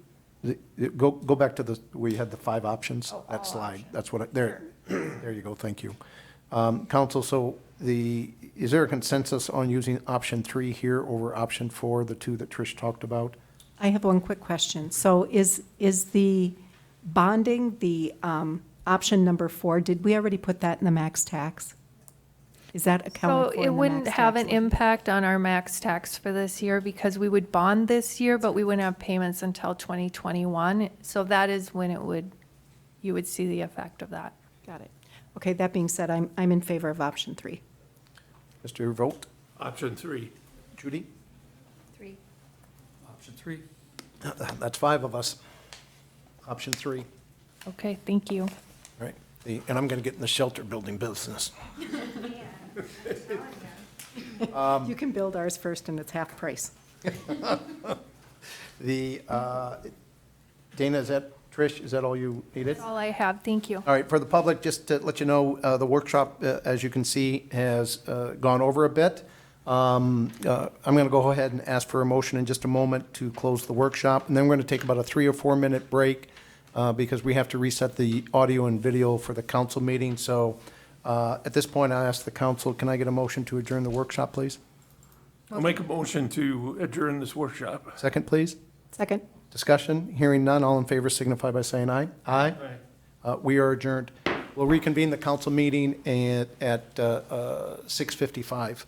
Go back to where you had the 5 options, Oh, that all slide. options. That's what, there you go, thank you. Council, so is there a consensus on using option 3 here over option 4, the two that Trish talked about? I have one quick question. So is the bonding, the option number 4, did we already put that in the max tax? Is that so accounted for in it the wouldn't max have tax an levy? impact on our max tax for this year because we would bond this year, but we wouldn't have payments until 2021. So that is when you would see the effect of that. Got it. Okay, that being said, I'm in favor of option 3. Mr. Vogt? Option 3. Judy? 3. Option 3. That's 5 of us. Option 3. Okay, thank you. All right, and I'm going to get in the shelter building business. You can build ours first and it's half price. Dana, Trish, is that all you needed? That's all I have, thank you. All right, for the public, just to let you know, the workshop, as you can see, has gone over a bit. I'm going to go ahead and ask for a motion in just a moment to close the workshop, and then we're going to take about a 3 or 4 minute break because we have to reset the audio and video for the council meeting. So at this point, I ask the council, can I get a motion to adjourn the workshop, please? I'll make a motion to adjourn this workshop. Second, please. Second? Discussion, hearing none, all in favor signify by saying aye. Aye. We are adjourned. We'll reconvene the council meeting at 6:55.